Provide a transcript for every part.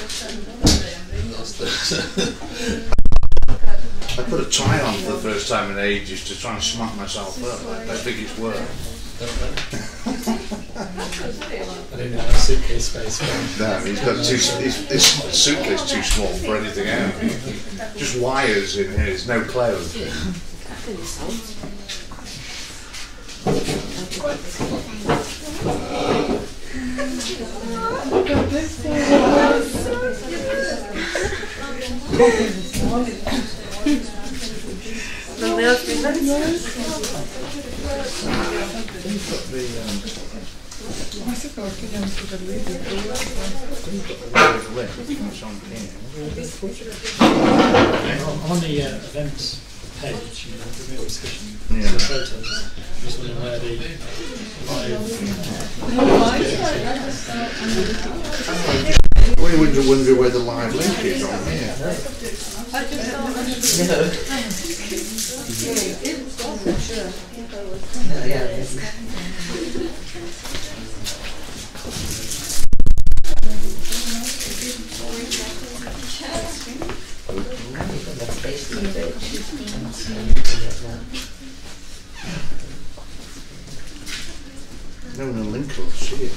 I put a tie on for the first time in ages to try and smack myself up. I think it's worked. I didn't have a suitcase space. No, he's got his suitcase too small for anything out. Just wires in here, there's no clothes. On the events page, the real discussion, the photos, just wondering where the We would wonder where the live link is on here. No, the link will see it.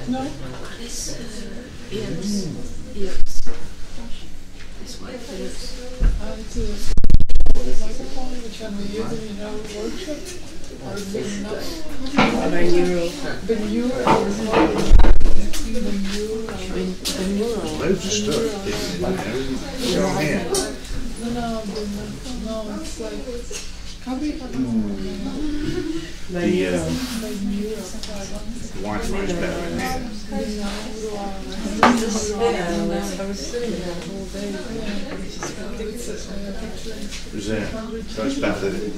No? This ears. This white ears. It's a microphone which I'm using in our workshop. Loads of stuff. No, it's like copy. The Wi-Fi is better in here. I was sitting there the whole day. Is it? So it's better than in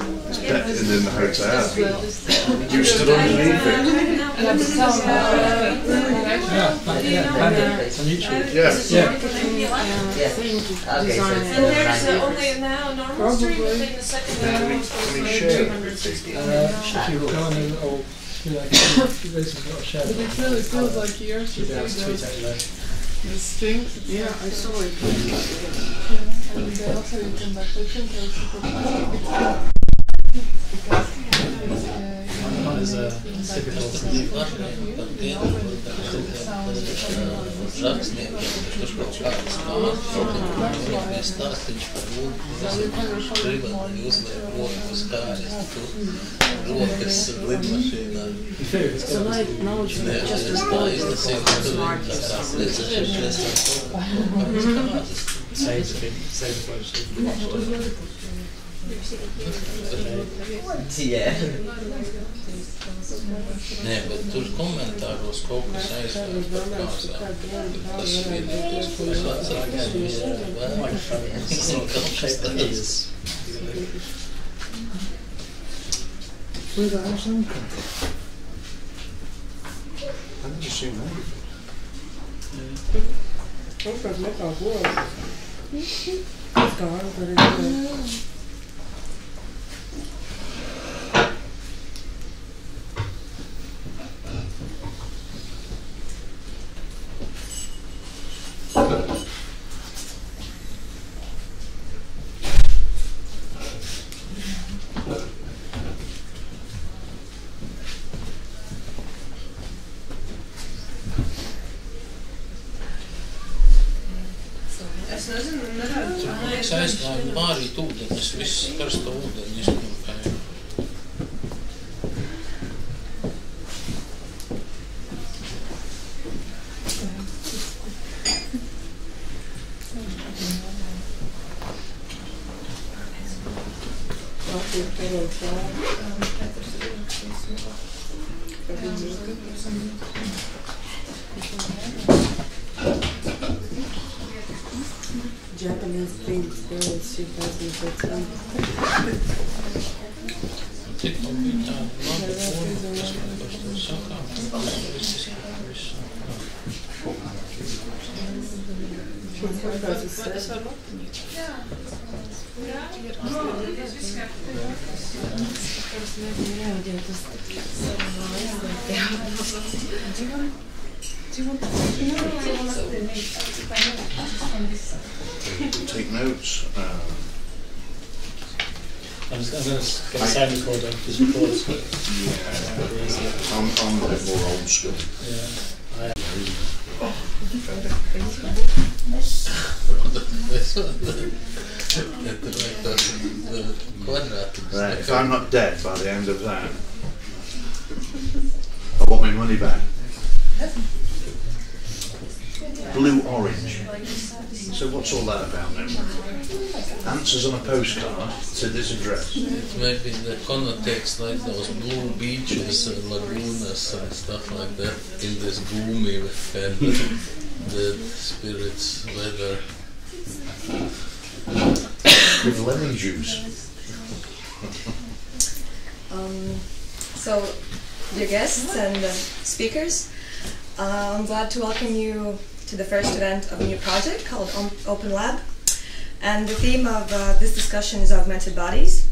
the hotel. You stood underneath it. on YouTube. Yeah. Okay, and there's only now normal stream within the second Can we share it? If you go on and or do like a share. But it really feels like years to Tweet out this thing. Yeah, I saw it. And they also you can like listen to it super There's a typical So like knowledge just as well as smart. saves the Jā. Nē, bet tur komentāros kaut kas aizstāv par kāzām. Tas vienīgais, ko es atceros, ir kaut kas tāds. Where the hell's that come from? I've never seen that before. Es aizgāju vārīt ūdenis, viss karsto ūdeni izpilkāju. Japanese paint spirits 2013. Tikko bija tāda laba forma, kas man par to sakām, tas viss izskatās. Tas var būt. Take notes. I'm just going to get a sound recorder. Just record. Yeah. I'm a bit more old school. Yeah. Right, if I'm not dead by the end of that, I want my money back. Blue orange. So what's all that about now? Answers on a postcard to this address. Maybe the context like those blue beaches and lagoons and stuff like that in this gloomy kind of the spirits weather. With lemon juice. So, dear guests and speakers, I'm glad to welcome you to the first event of a new project called Open Lab. And the theme of this discussion is augmented bodies.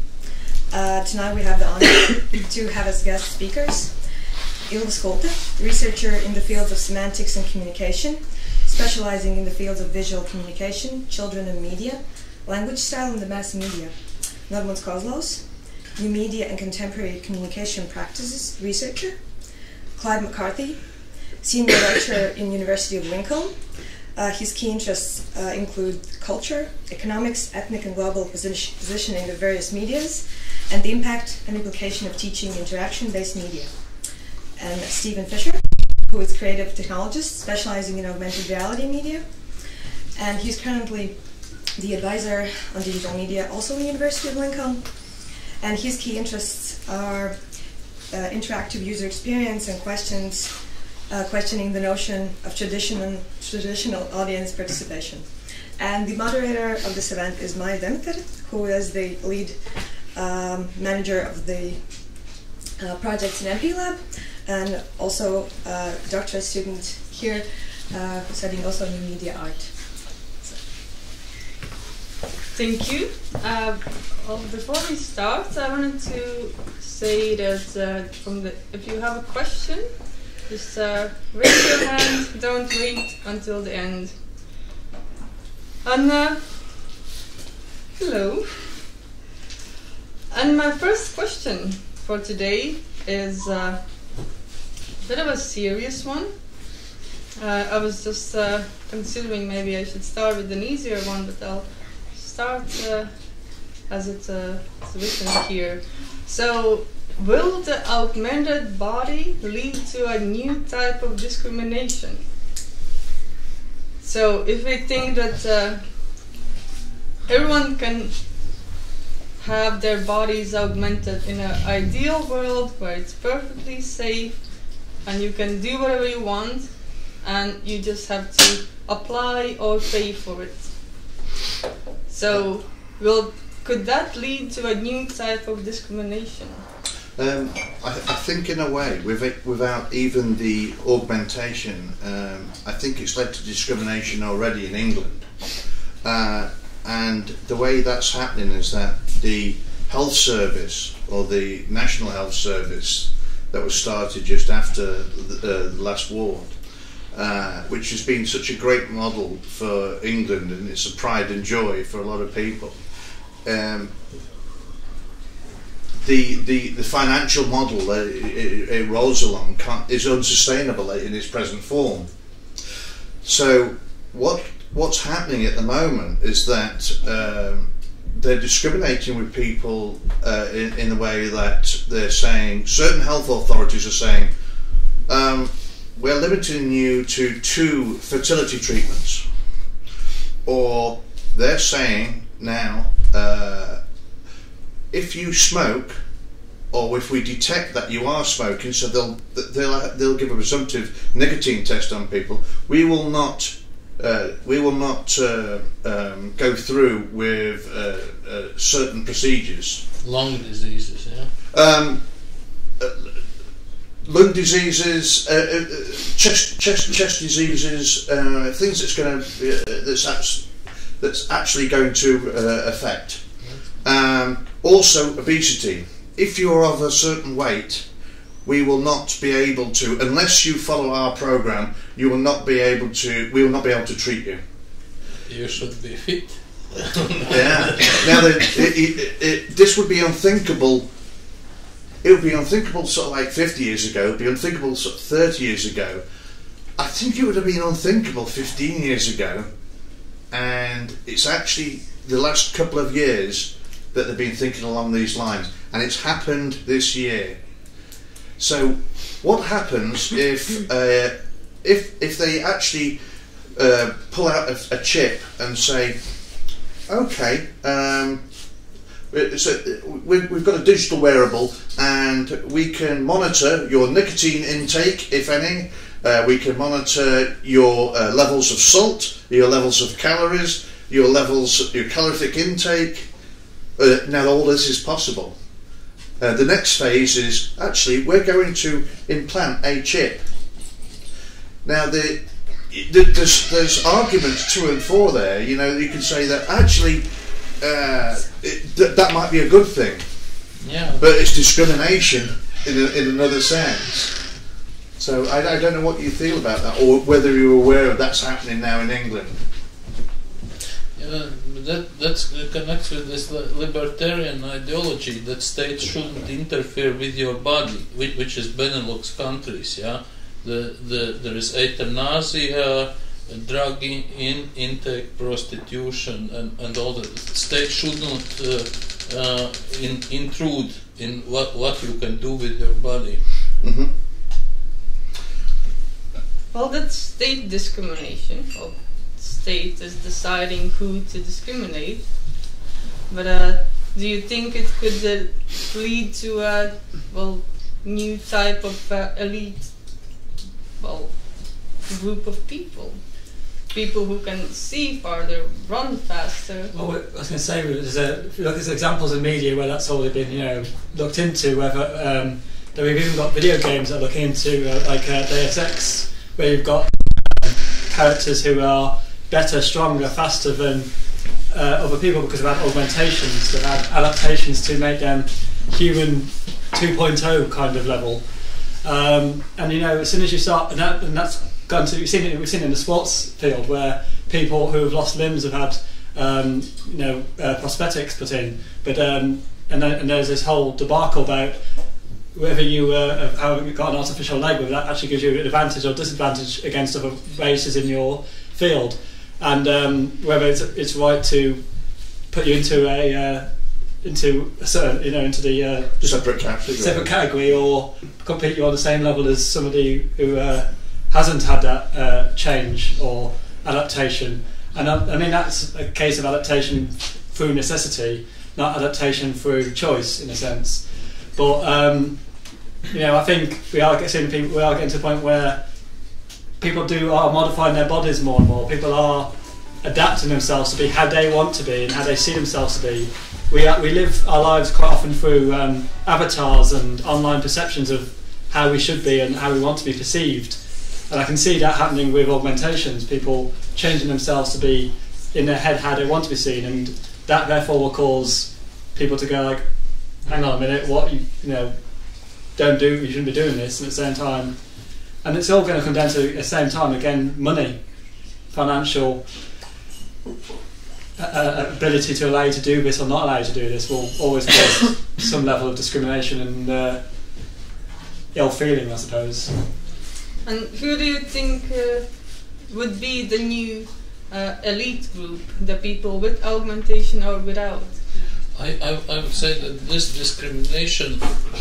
Tonight we have the honor to have as guest speakers Ilva Skulte, researcher in the fields of semantics and communication, specializing in the fields of visual communication, children and media, language style and the mass media. Normunds Kozlovs, new media and contemporary communication practices researcher. Klaivs Makartijs, senior lecturer in University of Lincoln. His key interests include culture, economics, ethnic and global positioning of various medias, and the impact and implication of teaching interaction-based media. And Stīvens Fišers, who is creative technologist specializing in augmented reality media. And he's currently the advisor on digital media, also in the University of Lincoln. And his key interests are interactive user experience and questioning the notion of traditional audience participation. And the moderator of this event is Maija Demitere, who is the lead manager of the projects in MP Lab, and also a doctorate student here studying also new media art. Thank you. Before we start, I wanted to say that if you have a question, just raise your hand, don't wait until the end. And hello. And my first question for today is a bit of a serious one. I was just considering maybe I should start with an easier one, but I'll start as it's written here. So, will the augmented body lead to a new type of discrimination? So, if we think that everyone can have their bodies augmented in an ideal world where it's perfectly safe and you can do whatever you want and you just have to apply or pay for it. So, could that lead to a new type of discrimination? I think in a way, without even the augmentation, I think it's led to discrimination already in England. And the way that's happening is that the health service, or the National Health Service that was started just after the last war, which has been such a great model for England, and it's a pride and joy for a lot of people. The financial model that it rolls along is unsustainable in its present form. So what's happening at the moment is that they're discriminating with people in the way that they're saying, certain health authorities are saying, we're limiting you to 2 fertility treatments. Or they're saying now, if you smoke, or if we detect that you are smoking, so they'll give a presumptive nicotine test on people, we will not go through with certain procedures. Lung diseases, yeah. Lung diseases, chest diseases, things that's actually going to affect. Also, obesity. If you're of a certain weight, we will not be able to, unless you follow our program, we will not be able to treat you. You should be fit. Yeah. Now, this would be unthinkable. It would be unthinkable sort of like 50 years ago. It would be unthinkable sort of 30 years ago. I think it would have been unthinkable 15 years ago. And it's actually the last couple of years that they've been thinking along these lines, and it's happened this year. So, what happens if they actually pull out a chip and say, okay, so we've got a digital wearable, and we can monitor your nicotine intake, if any. We can monitor your levels of salt, your levels of calories, your calorific intake. Now all this is possible. The next phase is actually we're going to implant a chip. Now there's arguments to and for there. You know, you can say that actually that might be a good thing. Yeah. But it's discrimination in another sense. So I don't know what you feel about that, or whether you're aware of that's happening now in England. Yeah, that connects with this libertarian ideology that states shouldn't interfere with your body, which is Benelux countries. Yeah, there is euthanasia, drug intake, prostitution, and all that. The state should not intrude in what you can do with your body. Mm-hmm. Well, that's state discrimination. Well, state is deciding who to discriminate. But do you think it could lead to a new type of elite, group of people? People who can see farther, run faster. Well, I was going to say, there's examples in media where that's already been, looked into. Whether we've even got video games that are looking into, like Deus Ex, where you've got characters who are better, stronger, faster than other people because of augmentations that add adaptations to make them human 2.0 kind of level. And as soon as you start, and that's gone to, we've seen it in the sports field where people who have lost limbs have had prosthetics put in, but and there's this whole debacle about whether you have got an artificial leg, whether that actually gives you an advantage or disadvantage against other races in your field, and whether it's right to put you into a certain, into the separate category, or compete you on the same level as somebody who hasn't had that change or adaptation. And I mean that's a case of adaptation through necessity, not adaptation through choice in a sense. But I think we are getting to the point where people are modifying their bodies more and more. People are adapting themselves to be how they want to be and how they see themselves to be. We live our lives quite often through avatars and online perceptions of how we should be and how we want to be perceived. And I can see that happening with augmentations, people changing themselves to be in their head how they want to be seen, and that therefore will cause people to go like, hang on a minute, what don't do, you shouldn't be doing this, and at the same time, and it's all going to come down to at the same time again, money, financial ability to allow you to do this or not allow you to do this will always cause some level of discrimination and ill feeling, I suppose. And who do you think would be the new elite group, the people with augmentation or without? I would say that this discrimination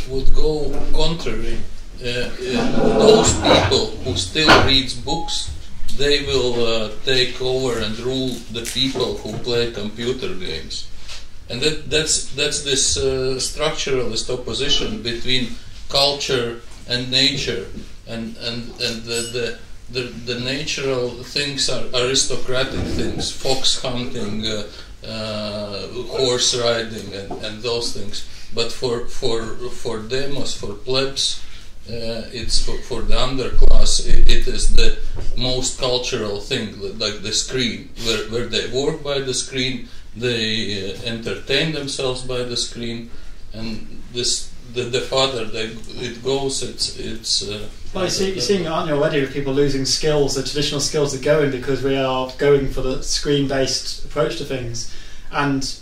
would go contrary. Those people who still read books, they will take over and rule the people who play computer games. And that's this structuralist opposition between culture and nature. And the natural things are aristocratic things, fox hunting, horse riding, and those things. But for demos, for plebs, it's for the underclass. It is the most cultural thing, like the screen, where they work by the screen, they entertain themselves by the screen, and the farther it goes, it's. Well, you're seeing, aren't you, already, with people losing skills, the traditional skills are going because we are going for the screen-based approach to things, and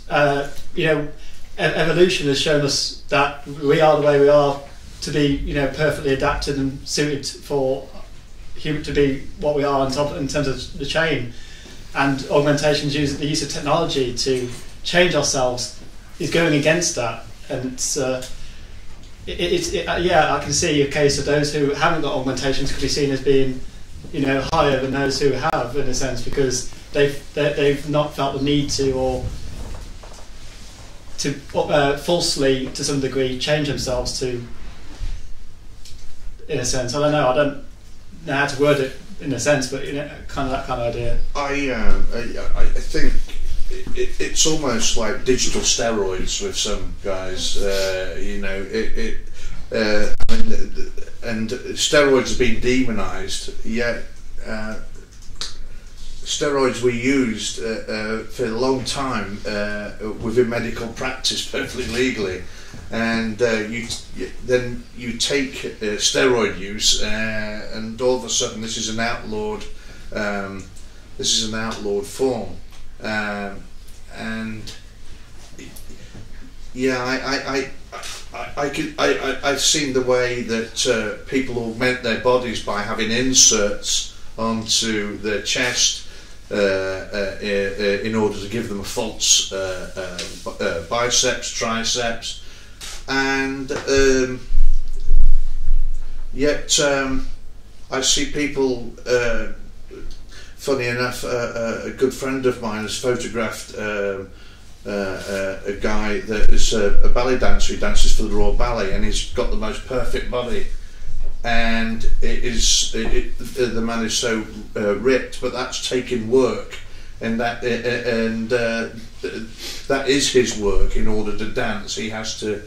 evolution has shown us that we are the way we are to be, perfectly adapted and suited for human to be what we are in terms of the chain. And augmentation's the use of technology to change ourselves is going against that, and I can see a case of those who haven't got augmentations could be seen as being, higher than those who have, in a sense, because they've not felt the need to, or to falsely, to some degree, change themselves to, in a sense. I don't know how to word it in a sense, but kind of that kind of idea. I think it's almost like digital steroids with some guys, and steroids have been demonised, yet steroids were used for a long time within medical practice perfectly legally, and then you take steroid use and all of a sudden this is an outlawed form. And yeah, I've seen the way that people augment their bodies by having inserts onto their chest in order to give them a false biceps, triceps, and yet I see people. Funny enough, a good friend of mine has photographed a guy that is a ballet dancer. He dances for the Royal Ballet, and he's got the most perfect body. And the man is so ripped, but that's taking work, and that is his work. In order to dance, he has to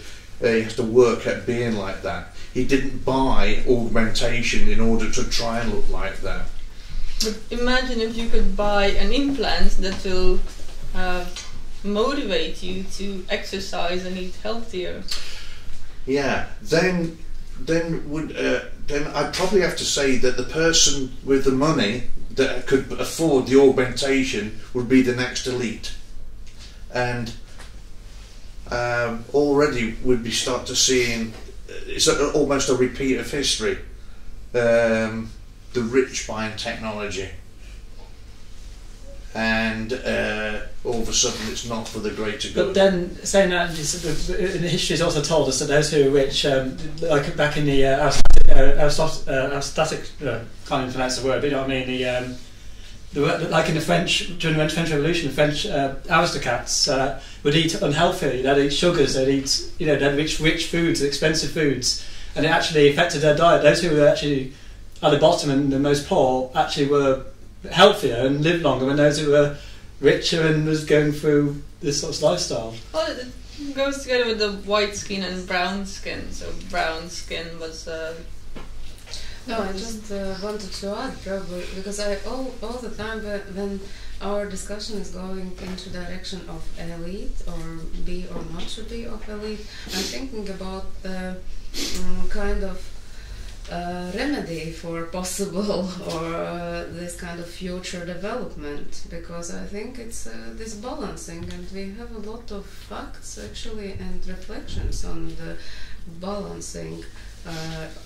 work at being like that. He didn't buy augmentation in order to try and look like that. But imagine if you could buy an implant that will motivate you to exercise and eat healthier. Yeah, then I'd probably have to say that the person with the money that could afford the augmentation would be the next elite, and already we'd be start to seeing it's almost a repeat of history. The rich buying technology, and all of a sudden it's not for the greater good. But then, saying that, the history has also told us that those who are rich, like back in the Aristotic, can't even pronounce the word, but you know what I mean, like in the French, during the French Revolution, the French aristocrats would eat unhealthy, they'd eat sugars, they'd eat, they'd eat rich foods, expensive foods, and it actually affected their diet. Those who were actually at the bottom and the most poor actually were healthier and lived longer than those who were richer and was going through this sort of lifestyle. Well, it goes together with the white skin and brown skin. So brown skin was. No, I just wanted to add, probably, because all the time when our discussion is going into direction of elite or be or not to be of elite, I'm thinking about the kind of remedy for possible or this kind of future development, because I think it's this balancing, and we have a lot of facts actually and reflections on the balancing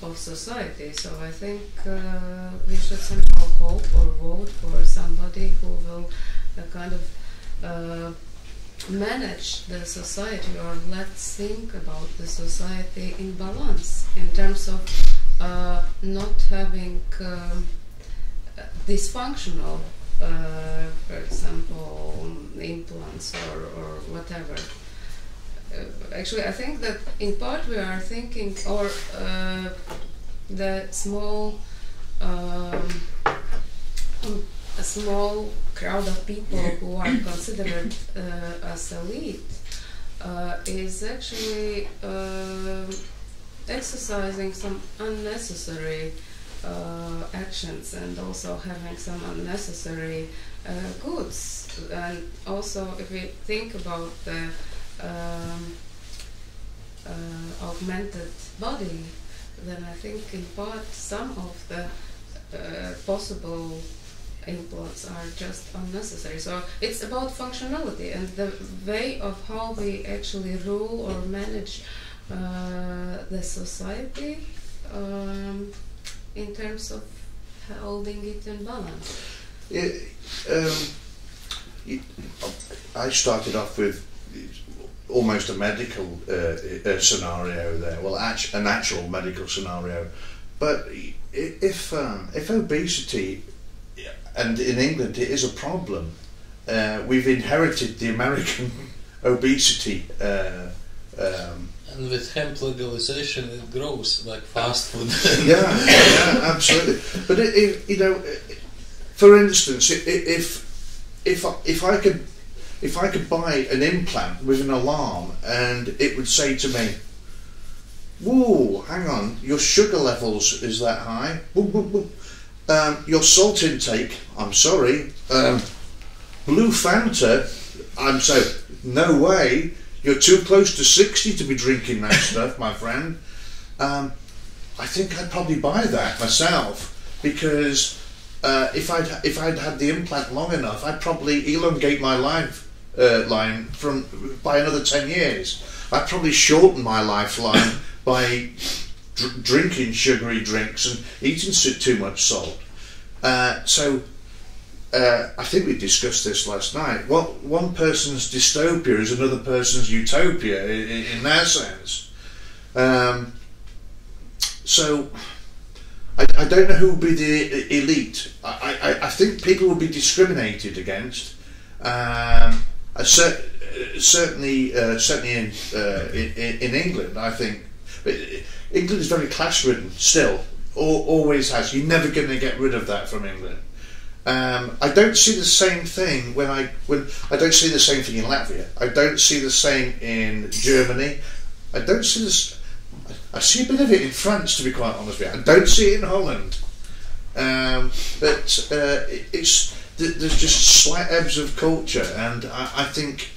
of society. So I think we should somehow hope or vote for somebody who will kind of manage the society, or let's think about the society in balance in terms of not having dysfunctional, for example, implants or whatever. Actually, I think that in part we are thinking, or the small, a small crowd of people who are considered as elite is actually exercising some unnecessary actions, and also having some unnecessary goods. And also, if we think about the augmented body, then I think in part some of the possible implants are just unnecessary. So it's about functionality and the way of how we actually rule or manage the society in terms of holding it in balance. I started off with almost a medical scenario there. Well, an actual medical scenario. But if obesity, and in England it is a problem, we've inherited the American obesity. And with hemp legalization, it grows like fast food. yeah, absolutely. But you know, for instance, if I could buy an implant with an alarm and it would say to me, "Whoa, hang on, your sugar levels is that high. Your salt intake, I'm sorry. Blue Fanta, no way. You're too close to 60 to be drinking that stuff, my friend." I think I'd probably buy that myself, because if I'd had the implant long enough, I'd probably elongate my lifeline by another 10 years. I'd probably shorten my lifeline by drinking sugary drinks and eating too much salt. I think we discussed this last night. What one person's dystopia is another person's utopia in their sense. So I don't know who will be the elite. I think people will be discriminated against. Certainly in England, I think. But England is very class-ridden still. Always has. You're never going to get rid of that from England. I don't see the same thing when I don't see the same thing in Latvia. I don't see the same in Germany. I don't see this. I see a bit of it in France, to be quite honest with you. I don't see it in Holland. But there's just slight ebbs of culture, and I think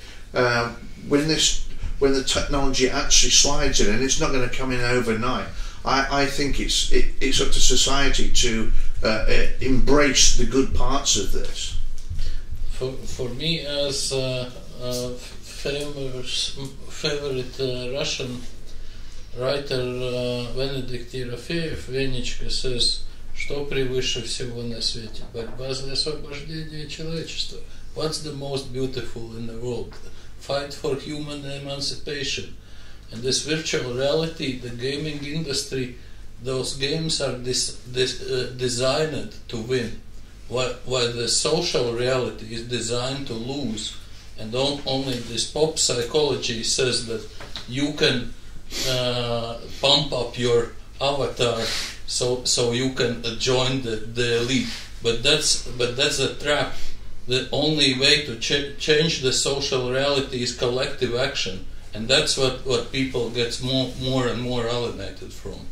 when the technology actually slides in, and it's not going to come in overnight, I think it's up to society to embrace the good parts of this. For me, as favorite Russian writer Benedikt Yerofeev says, что превыше всего на свете? Борьба за освобождение человечества. What's the most beautiful in the world? Fight for human emancipation. And this virtual reality, the gaming industry, those games are designed to win, while the social reality is designed to lose. And only this pop psychology says that you can pump up your avatar so you can join the elite. But that's a trap. The only way to change the social reality is collective action. And that's what people gets more and more alienated from.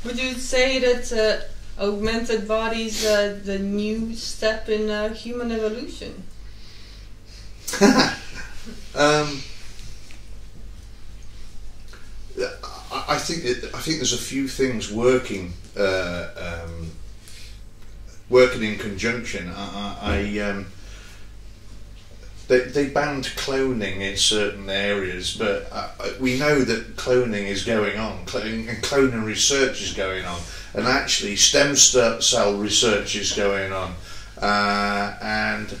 Would you say that augmented bodies are the new step in human evolution? I think there's a few things working in conjunction. They banned cloning in certain areas, but we know that cloning is going on, and cloning research is going on, and actually stem cell research is going on, and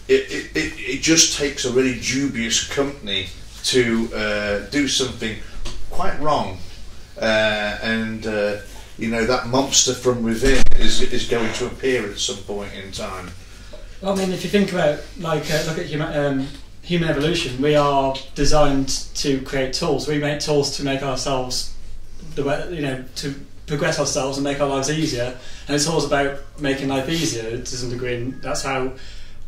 it just takes a really dubious company to do something quite wrong, and that monster from within is going to appear at some point in time. Well, I mean, if you think about, look at human evolution, we are designed to create tools. We make tools to make ourselves, to progress ourselves and make our lives easier. And it's always about making life easier to some degree. And that's how.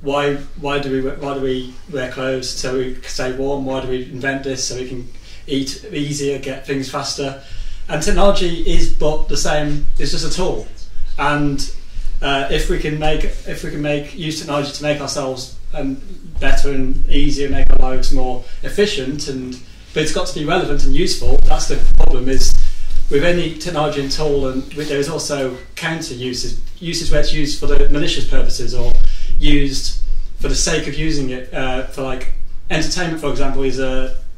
Why do we wear clothes? So we stay warm. Why do we invent this? So we can eat easier, get things faster. And technology is but the same. It's just a tool, and if we can use technology to make ourselves better and easier, make our lives more efficient, but it's got to be relevant and useful. That's the problem. Is with any technology and tool, and there is also counter uses where it's used for the malicious purposes or used for the sake of using it. For like entertainment, for example, is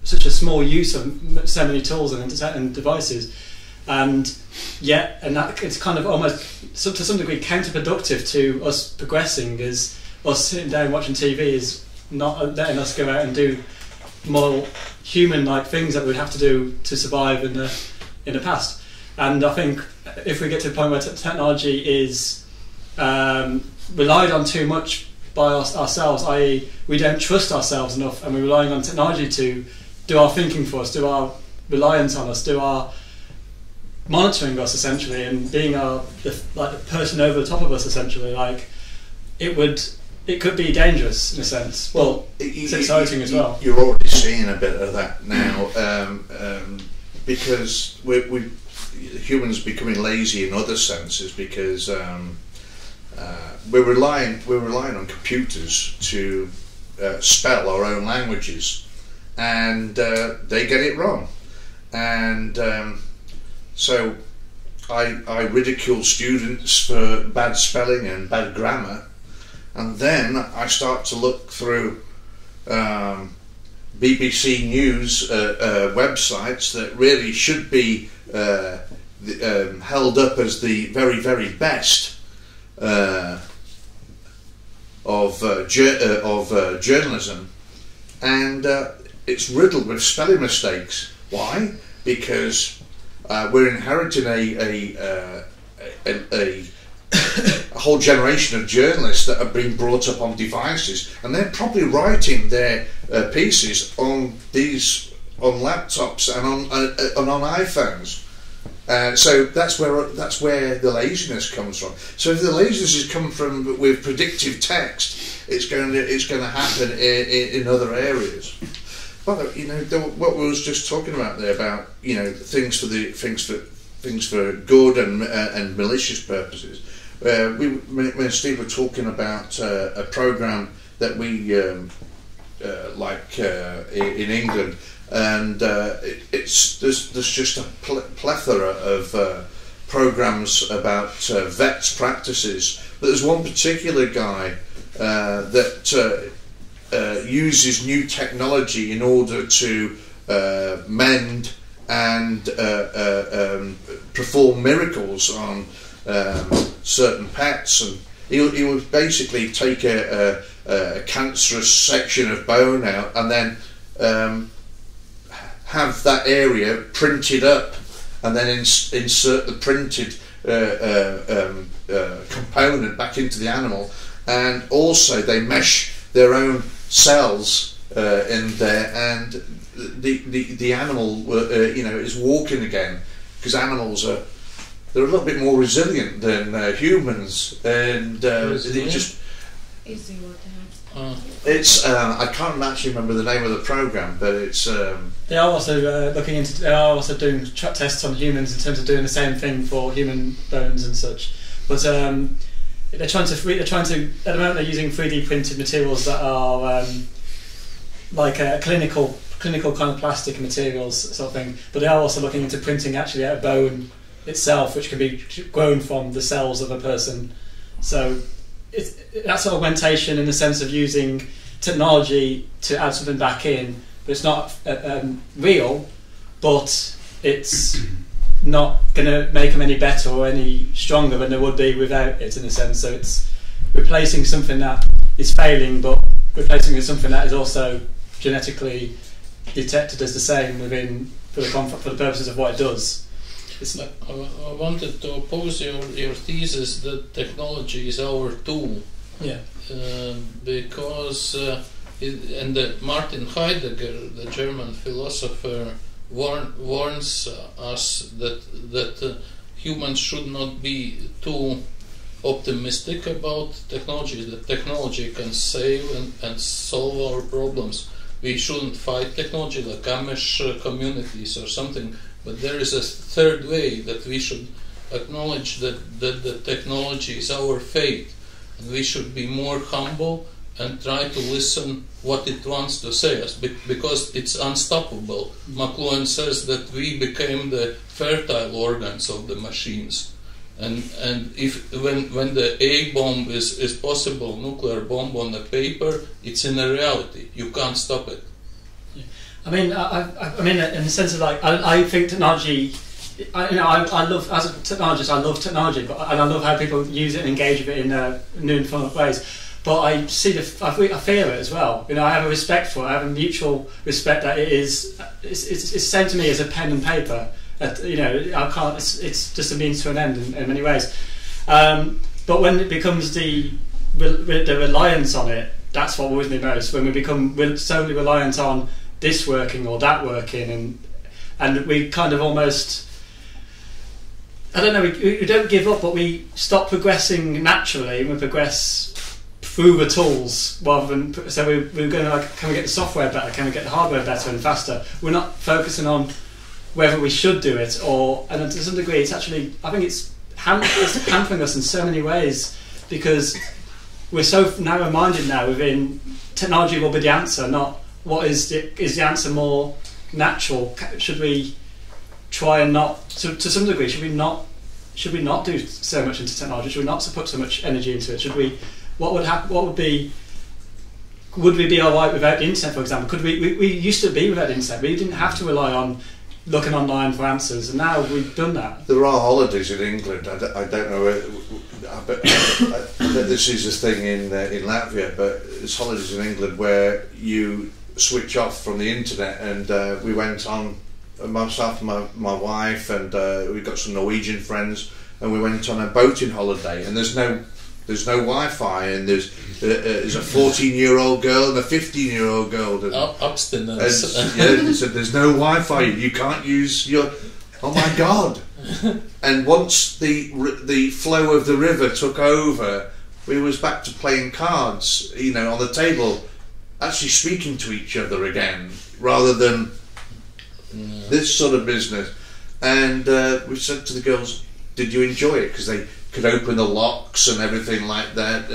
such a small use of so many tools and devices, and that it's kind of almost to some degree counterproductive to us progressing. Is us sitting down watching TV is not letting us go out and do more human-like things that we'd have to do to survive in the past. And I think if we get to the point where technology is relied on too much by ourselves, i.e. we don't trust ourselves enough, and we're relying on technology to do our thinking for us, do our reliance on us, do our monitoring us essentially, and being the person over the top of us essentially, like it could be dangerous in a sense. Well, it's exciting as well. You're already seeing a bit of that now, because we humans becoming lazy in other senses, because we're relying on computers to spell our own languages, and they get it wrong, and so I ridicule students for bad spelling and bad grammar, and then I start to look through BBC News websites that really should be held up as the very, very best of journalism, and it's riddled with spelling mistakes. Why? Because we're inheriting a whole generation of journalists that have been brought up on devices, and they're probably writing their pieces on laptops and on iPhones. So that's where the laziness comes from. So if the laziness is coming from with predictive text, it's going to happen in other areas. Well, what we was just talking about there about things for good and malicious purposes. Me and Steve were talking about a program that we like in England, and there's just a plethora of programs about vets' practices. But there's one particular guy that uses new technology in order to mend and perform miracles on certain pets, and he would basically take a cancerous section of bone out and then have that area printed up, and then insert the printed component back into the animal, and also they mesh their own cells in there, and the animal is walking again, because animals they're a little bit more resilient than humans, and it just it's I can't actually remember the name of the program, but it's they are also doing tests on humans in terms of doing the same thing for human bones and such, but they're trying to at the moment they're using 3D printed materials that are like clinical kind of plastic materials sort of thing, but they are also looking into printing actually out a bone itself, which can be grown from the cells of a person. So that's augmentation in the sense of using technology to add something back in, but it's not real, but it's not going to make them any better or any stronger than they would be without it, in a sense. So it's replacing something that is failing, but replacing it with something that is also genetically detected as the same for the purposes of what it does. I wanted to oppose your thesis that technology is our tool. Yeah. Because Martin Heidegger, the German philosopher, warns us that humans should not be too optimistic about technology, that technology can save and solve our problems. We shouldn't fight technology like Amish communities or something. But there is a third way, that we should acknowledge that the technology is our fate, and we should be more humble and try to listen what it wants to say us, because it's unstoppable. McLuhan says that we became the fertile organs of the machines, and if when the A bomb is possible, nuclear bomb on the paper, it's in a reality. You can't stop it. Yeah. I mean, in the sense of like, I think technology. I love, as a technologist, I love technology, and I love how people use it and engage with it in new and fun ways. But I see I fear it as well. You know, I have a respect for it. I have a mutual respect that it's sent to me as a pen and paper. You know, I can't. It's just a means to an end in many ways. But when it becomes the reliance on it, that's what worries me most. When we become solely reliant on this working or that working, and we kind of almost, I don't know, we don't give up, but we stop progressing naturally, and we progress through the tools rather than. So we're going to like, can we get the software better? Can we get the hardware better and faster? We're not focusing on whether we should do it, and to some degree, it's actually, I think it's hampering us in so many ways, because we're so narrow-minded now. Within technology will be the answer, not what is the answer more natural. Should we try and not, to some degree, should we not do so much into technology? Should we not put so much energy into it? Should we? What would happen? What would be? Would we be all right without the internet, for example? Could we used to be without the internet. We didn't have to rely on looking online for answers, and now we've done that. There are holidays in England. I don't know, but this is a thing in Latvia. But there's holidays in England where you switch off from the internet, and we went on, myself and my wife, and we got some Norwegian friends, and we went on a boating holiday, and there's no Wi-Fi, and there's a 14-year-old girl and a 15-year-old girl. Abstinence. And so there's no Wi-Fi. You can't use your. Oh my God! And once the flow of the river took over, we was back to playing cards, you know, on the table, actually speaking to each other again, rather than this sort of business. And we said to the girls, "Did you enjoy it?" Because they could open the locks and everything like that,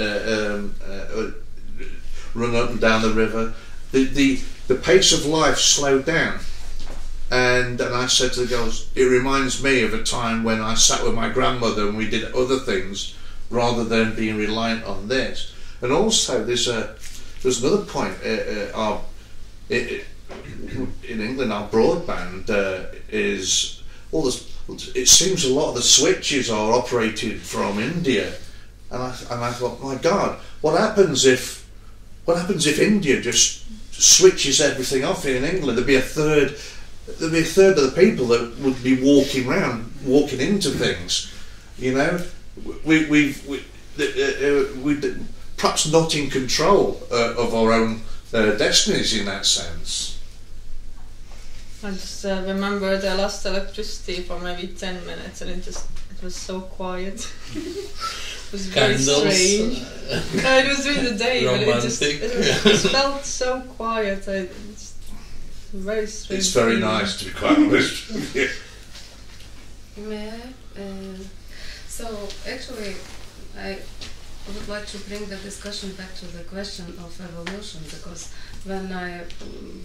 run up and down the river. The pace of life slowed down, and I said to the girls, it reminds me of a time when I sat with my grandmother and we did other things rather than being reliant on this. And also there's another point. In England, our broadband is all this. It seems a lot of the switches are operated from India, and I thought, my God, what happens if India just switches everything off here in England? There'd be a third of the people that would be walking into things. You know, we perhaps not in control of our own destinies in that sense. I just remember I lost electricity for maybe 10 minutes, and it was so quiet. It was very strange. No, it was during the day, but it just felt so quiet. It's very strange. It's very nice, to be quite honest. So actually, I would like to bring the discussion back to the question of evolution, because when I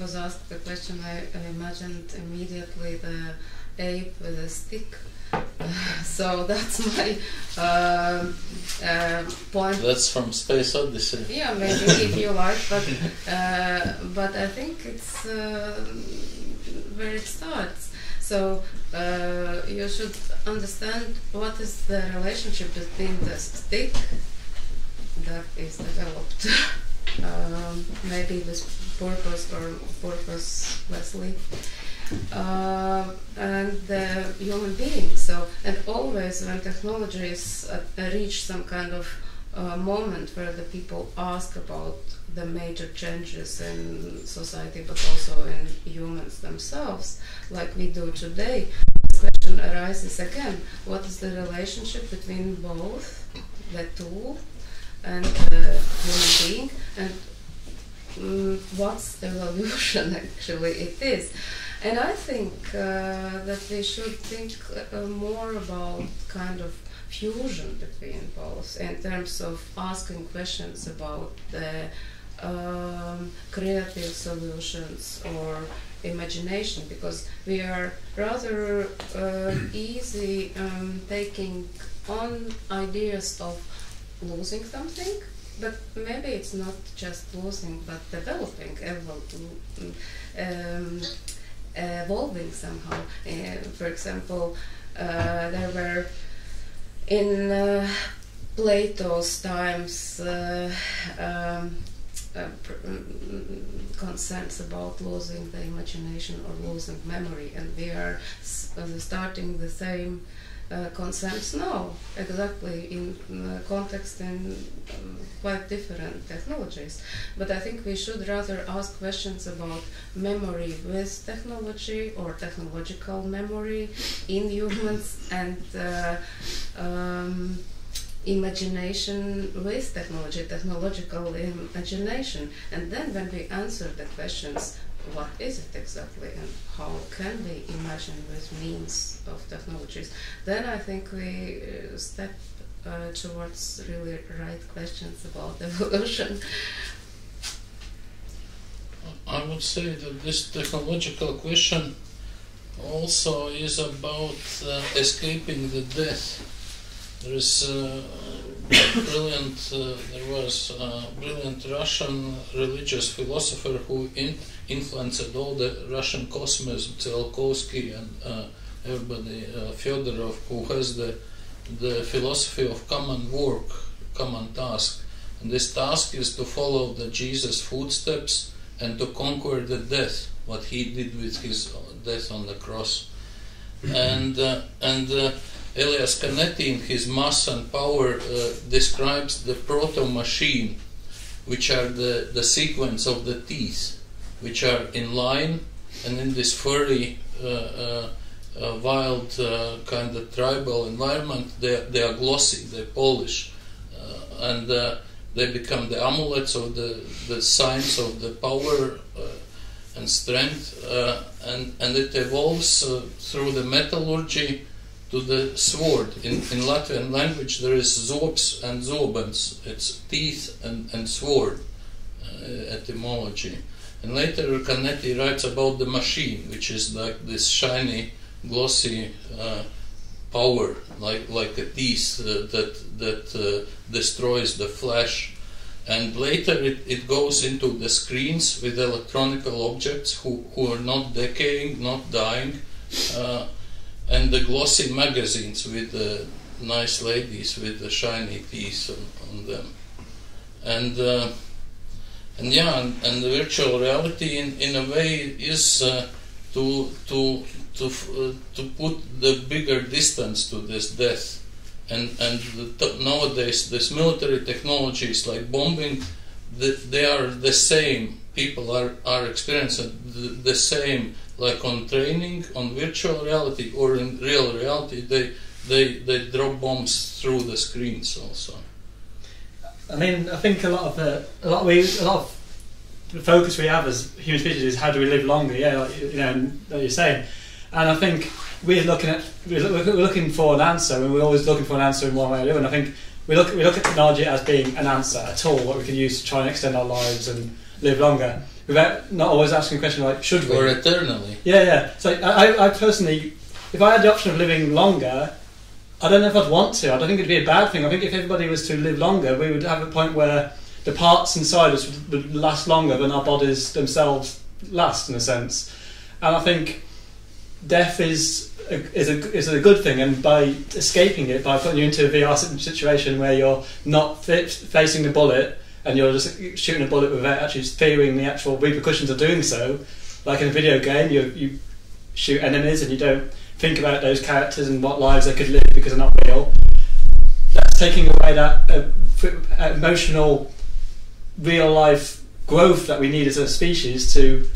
was asked the question, I imagined immediately the ape with a stick. So that's my point. That's from Space Odyssey. Yeah, maybe if you like, but I think it's where it starts. So you should understand what is the relationship between the stick that is developed, maybe with purpose or purposelessly, and the human being. So, and always when technology is reach some kind of moment where the people ask about the major changes in society, but also in humans themselves, like we do today, this question arises again: what is the relationship between both the tool and the human being, and what's evolution actually it is? And I think that we should think more about kind of fusion between both in terms of asking questions about the creative solutions or imagination, because we are rather easy taking on ideas of losing something, but maybe it's not just losing but developing, evolving somehow. For example, there were in Plato's times concerns about losing the imagination or losing memory, and we are starting the same concerns now, exactly in context in quite different technologies. But I think we should rather ask questions about memory with technology or technological memory in humans, and imagination with technology, technological imagination. And then when we answer the questions, what is it exactly and how can we imagine with means of technologies, then I think we step towards really right questions about evolution. I would say that this technological question also is about escaping the death. There is there was a brilliant Russian religious philosopher who influenced all the Russian cosmos, Tsiolkovsky and everybody, Fyodorov, who has the philosophy of common work, common task. And this task is to follow the Jesus footsteps and to conquer the death, what he did with his death on the cross. And Elias Canetti, in his Mass and Power, describes the proto-machine, which are the sequence of the teeth, which are in line, and in this furry, wild, kind of tribal environment, they are glossy, they polish, and they become the amulets of the signs of the power and strength, and it evolves through the metallurgy to the sword. In Latvian language there is zobs and zobens, it's teeth and sword etymology. And later Canetti writes about the machine, which is like this shiny, glossy power, like a teeth that destroys the flesh. And later it goes into the screens with electronical objects who are not decaying, not dying, and the glossy magazines with the nice ladies with the shiny teeth on them. And the virtual reality in a way is to put the bigger distance to this death. And nowadays this military technologies like bombing, they are the same. People are experiencing the same, like on training, on virtual reality or in real reality, they drop bombs through the screens also. I mean, I think a lot of the focus we have as human species is how do we live longer? Yeah, like you're saying, and I think we're looking for an answer, and we're always looking for an answer in one way or the other. And I think we look at technology as being an answer, a tool that we can use to try and extend our lives and live longer, without not always asking a question like, should we? Or eternally. Yeah. So I personally, if I had the option of living longer, I don't know if I'd want to. I don't think it'd be a bad thing. I think if everybody was to live longer, we would have a point where the parts inside us would last longer than our bodies themselves last, in a sense. And I think death is a good thing, and by escaping it, by putting you into a VR situation where you're not facing the bullet and you're just shooting a bullet without actually fearing the actual repercussions of doing so, like in a video game, you shoot enemies and you don't think about those characters and what lives they could live because they're not real. That's taking away that emotional, real life growth that we need as a species to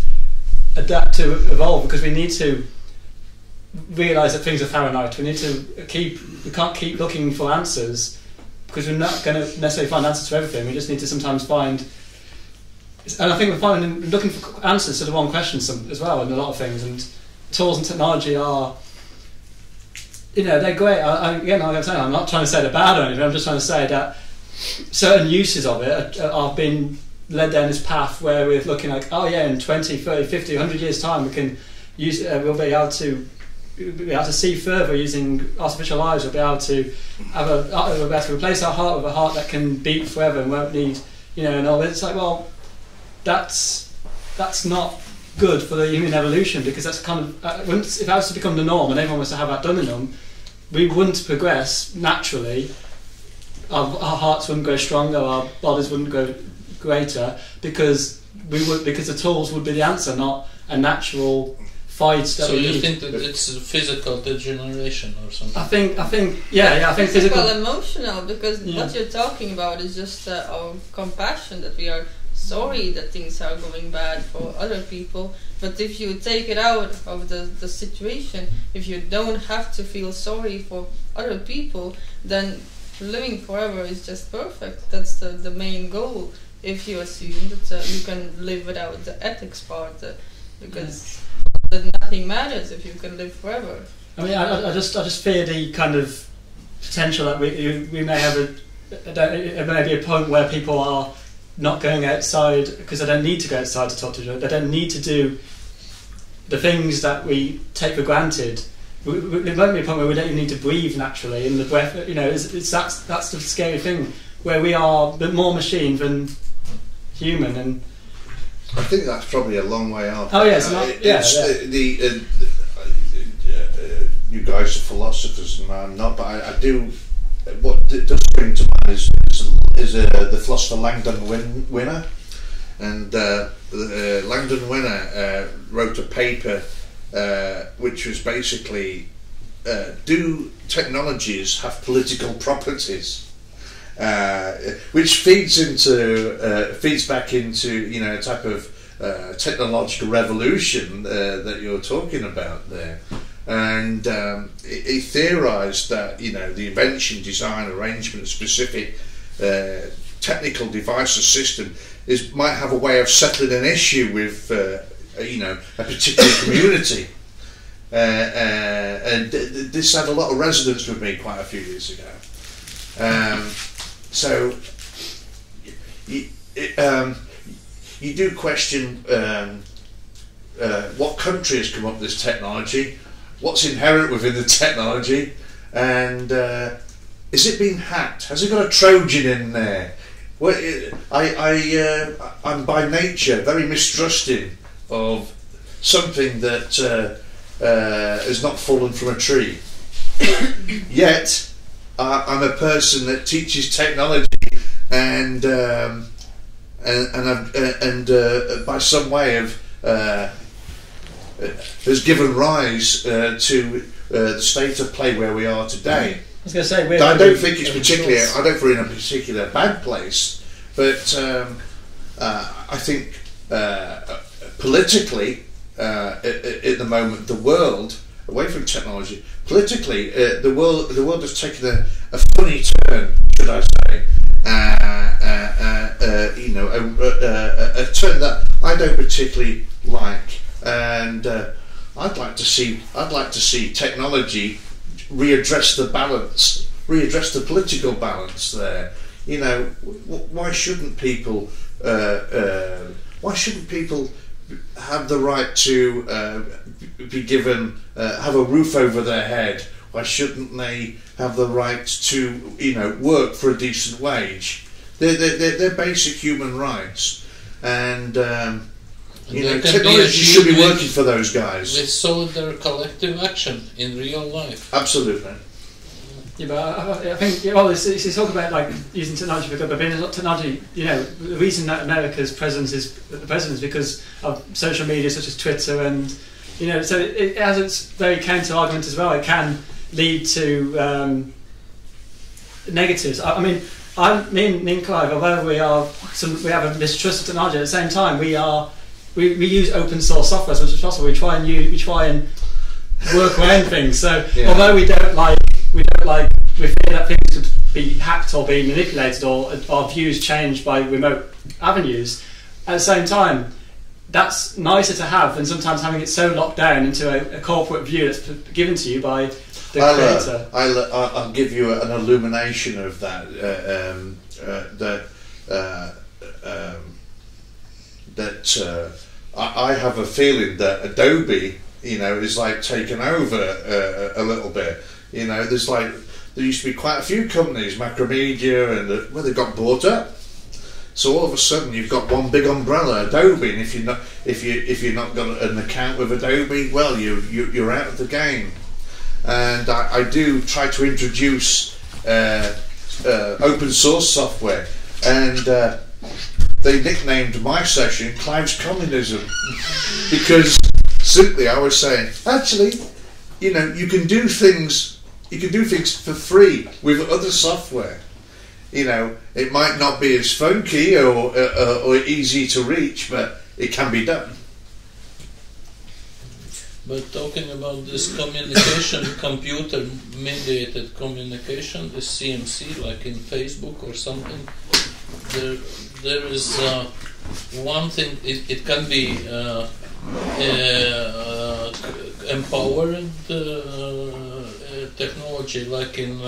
adapt, to evolve, because we need to realise that things are finite. We can't keep looking for answers, because we're not going to necessarily find answers to everything. We just need to sometimes find and I think we're finding looking for answers to the wrong questions as well in a lot of things. And tools and technology are, they're great. Again, like I'm saying, I'm not trying to say they're bad or anything. I'm just trying to say that certain uses of it are being led down this path where we're looking like, oh yeah, in 20, 30, 50, 100 years time we can use we'll be able to see further using artificial eyes. We'll be able to we'll be able to replace our heart with a heart that can beat forever and won't need, and all. It's like, well, that's not good for the human evolution, because that's kind of if that was to become the norm and everyone was to have that done in them, we wouldn't progress naturally. Our hearts wouldn't grow stronger, our bodies wouldn't grow greater, because the tools would be the answer, not a natural fight that we need. So you think that it's physical degeneration or something? I think I think physical emotional, because what you're talking about is just our compassion, that we are sorry that things are going bad for other people. But if you take it out of the situation, if you don't have to feel sorry for other people, then living forever is just perfect. That's the main goal, if you assume that you can live without the ethics part, because that nothing matters if you can live forever. I mean, I just fear the kind of potential that we may have it may be a point where people are not going outside because they don't need to go outside to talk to each other. They don't need to do the things that we take for granted. It might be a point where we don't even need to breathe naturally, and the breath, that's the scary thing, where we are a bit more machine than human. And I think that's probably a long way off. Oh yeah, you guys are philosophers and I'm not, but I do. What does bring to mind is the philosopher Langdon Winner, and Langdon Winner wrote a paper which was basically, do technologies have political properties, which feeds back into a type of technological revolution that you're talking about there. And he theorised that the invention, design, arrangement of specific technical device or system might have a way of settling an issue with a particular community, and this had a lot of resonance with me quite a few years ago. So you do question what country has come up with this technology, what's inherent within the technology, and is it being hacked? Has it got a Trojan in there? Well, I'm by nature very mistrusting of something that has not fallen from a tree. Yet I'm a person that teaches technology and by some way of has given rise to the state of play where we are today. I was going to say, I don't think it's particularly. I don't think we're in a particular bad place, but I think politically, at the moment, the world, away from technology, politically, the world has taken a funny turn, should I say? A turn that I don't particularly like, and I'd like to see technology readdress the balance, readdress the political balance there. Why shouldn't people have the right to be given have a roof over their head? Why shouldn't they have the right to work for a decent wage? They're basic human rights, and technology should be working for those guys. With solid collective action in real life. Absolutely. Yeah, but I think it's talk about like using technology for good, but being technology. The reason that America's presence is because of social media such as Twitter, and so it has its very counter argument as well. It can lead to negatives. I mean, me and Clive, although we have a mistrust of technology, at the same time we use open source software as much as possible. We try and work around things. So although we fear that things could be hacked or be manipulated or our views changed by remote avenues, at the same time, that's nicer to have than sometimes having it so locked down into a corporate view that's given to you by the creator. I'll give you an illumination of that. I have a feeling that Adobe, is like taken over a little bit. There used to be quite a few companies, Macromedia, and they got bought up. So all of a sudden you've got one big umbrella, Adobe, and if you're not got an account with Adobe, well, you're out of the game. And I do try to introduce open source software, and they nicknamed my session Klaivs Communism because simply I was saying, actually, you can do things for free with other software. It might not be as funky or easy to reach, but it can be done. But talking about this communication, computer-mediated communication, this CMC, like in Facebook or something, there is one thing. It can be empowered technology, like in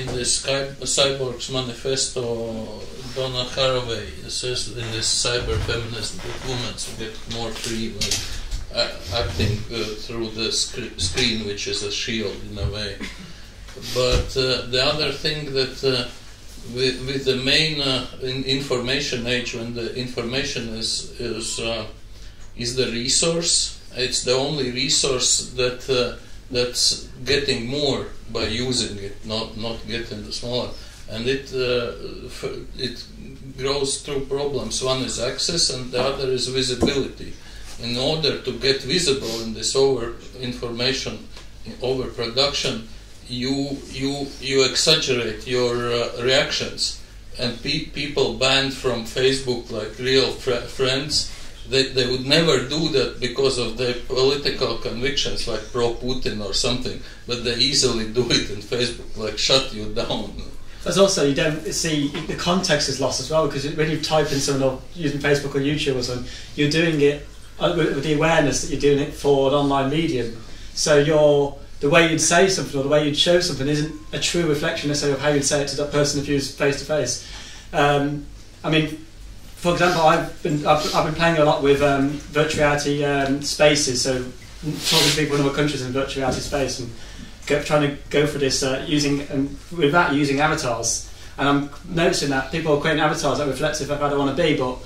this Cyborgs Manifesto, Donna Haraway says in this cyber feminist movements we get more free, acting through the screen, which is a shield in a way. But the other thing that with the main information age, when the information is the resource, it's the only resource that's getting more by using it, not getting the smaller, and it grows through problems. One is access, and the other is visibility. In order to get visible in this overproduction, you exaggerate your reactions, and people banned from Facebook, like real friends. They would never do that because of their political convictions, like pro-Putin or something, but they easily do it in Facebook, like shut you down. There's also, you don't see, the context is lost as well, because when you type in something or using Facebook or YouTube or something, you're doing it with the awareness that you're doing it for an online medium. So the way you'd say something or the way you'd show something isn't a true reflection necessarily of how you'd say it to that person if you was face to face. For example, I've been playing a lot with virtual reality spaces, so talking to people in other countries in virtual reality space and trying to go for this using avatars. And I'm noticing that people are creating avatars that reflect if I don't want to be, but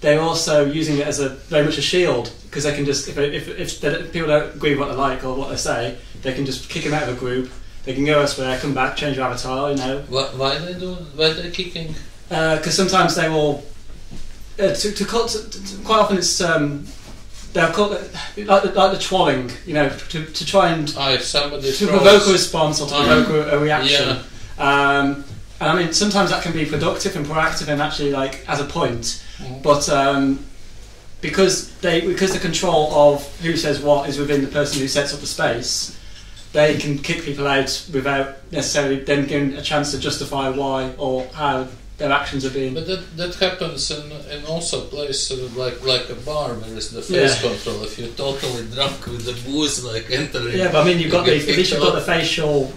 they're also using it as very much a shield, because they can just, if people don't agree with what they like or what they say, they can just kick them out of a group. They can go elsewhere, come back, change your avatar. Why are they kicking? Because sometimes they will. Quite often it's they'll call it like the trolling, to try and to provoke a response or to provoke a reaction. Yeah. And sometimes that can be productive and proactive and actually as a point, but because the control of who says what is within the person who sets up the space, they can kick people out without necessarily them giving a chance to justify why or how their actions are being. But that happens in also places like a bar where is the face control. If you're totally drunk with the booze entering. Yeah, but you've got at least you've got the facial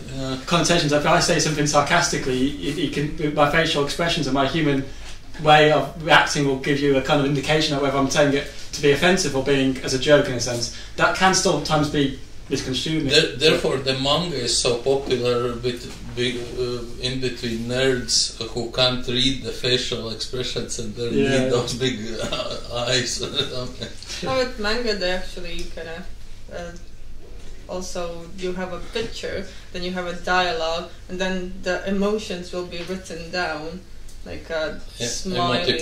connotations. If I say something sarcastically, you can, my facial expressions and my human way of reacting will give you a kind of indication of whether I'm saying it to be offensive or being as a joke in a sense. That can sometimes be misconstrued. Therefore, the manga is so popular in between nerds who can't read the facial expressions and they need those big eyes. With manga, they actually kind of also you have a picture, then you have a dialogue, and then the emotions will be written down, like smiling,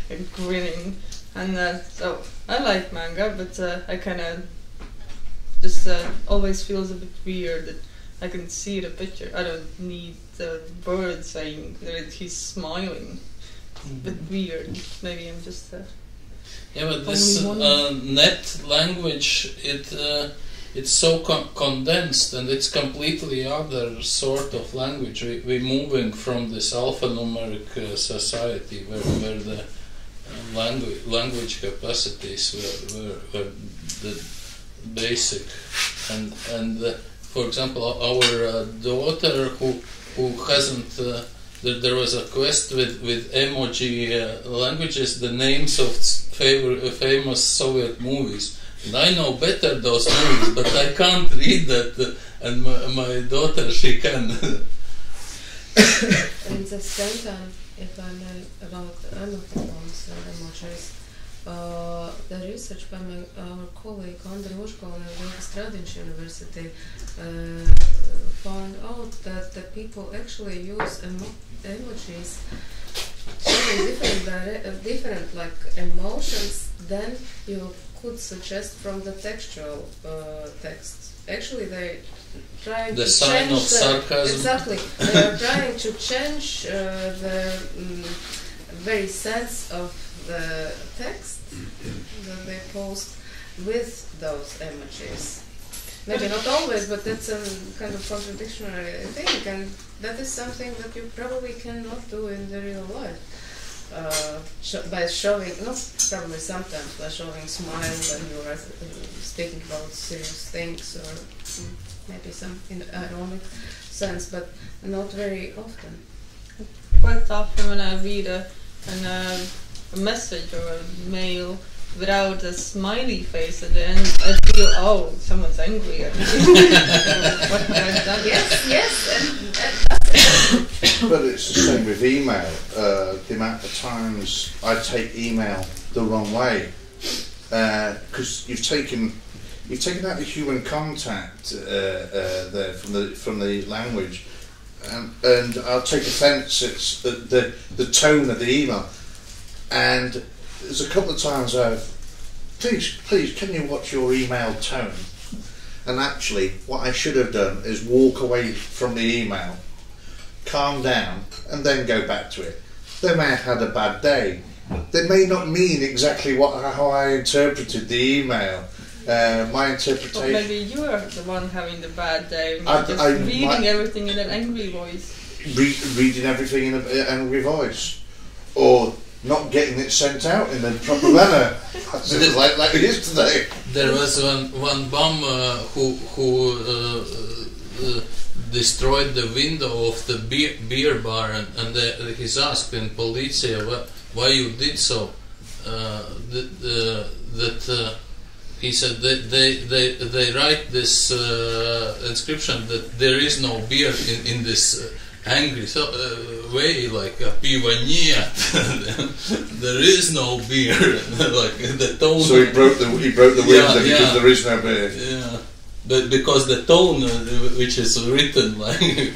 and grinning, and so I like manga, but I kind of just always feels a bit weird that I can see the picture. I don't need the word saying that he's smiling. But weird. Maybe I'm just. But this net language, it's so condensed, and it's completely other sort of language. We're moving from this alphanumeric society where language capacities were the basic, and for example, our daughter who hasn't. There was a quest with emoji languages, the names of famous Soviet movies. And I know better those movies, but I can't read that. And my daughter, she can. And at the same time, if I may, about emojis and emojis, the research by our colleague Andri Uško at Linkolnas Universitātē found out that the people actually use emojis showing different like emotions than you could suggest from the textual text. Actually, they trying the to sign change of sarcasm. Exactly, they are trying to change the very sense of the text that they post with those emojis. Maybe not always, but that's a kind of contradictory thing, and that is something that you probably cannot do in the real life. By showing, not probably sometimes, by showing smile when you are speaking about serious things, or maybe some in ironic sense, but not very often. Quite often when I read a message or a mail without a smiley face at the end, I feel, oh, someone's angry at me. What have I done? Yes. But it's the same with email. The amount of times I take email the wrong way, because you've taken out the human contact there from the language, and I'll take offence at the tone of the email. And there's a couple of times please, can you watch your email tone? And actually, what I should have done is walk away from the email, calm down, and then go back to it. They may have had a bad day. They may not mean exactly how I interpreted the email. My interpretation. Or maybe you are the one having the bad day. Reading everything in an angry voice. Reading everything in an angry voice, or not getting it sent out in the proper manner, like it is today. There was one bomb who destroyed the window of the beer bar, and he's asked in Policia why you did so. He said they write this inscription that there is no beer in this angry way, like a pivania. There is no beer, like the tone. So he broke the window because there is no beer. Yeah, but because the tone, which is written like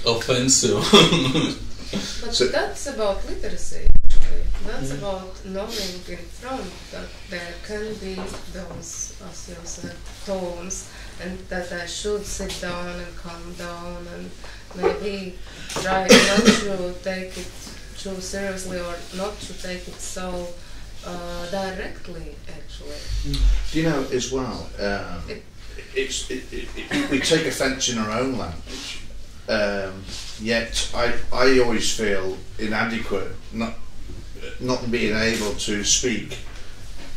offensive. But so that's about literacy. Actually, that's about knowing in front that there can be those, as you said, tones, and that I should sit down and calm down and maybe try not to take it too seriously, or not to take it so directly, actually. You know, as well, we take offence in our own language, yet I always feel inadequate not being able to speak,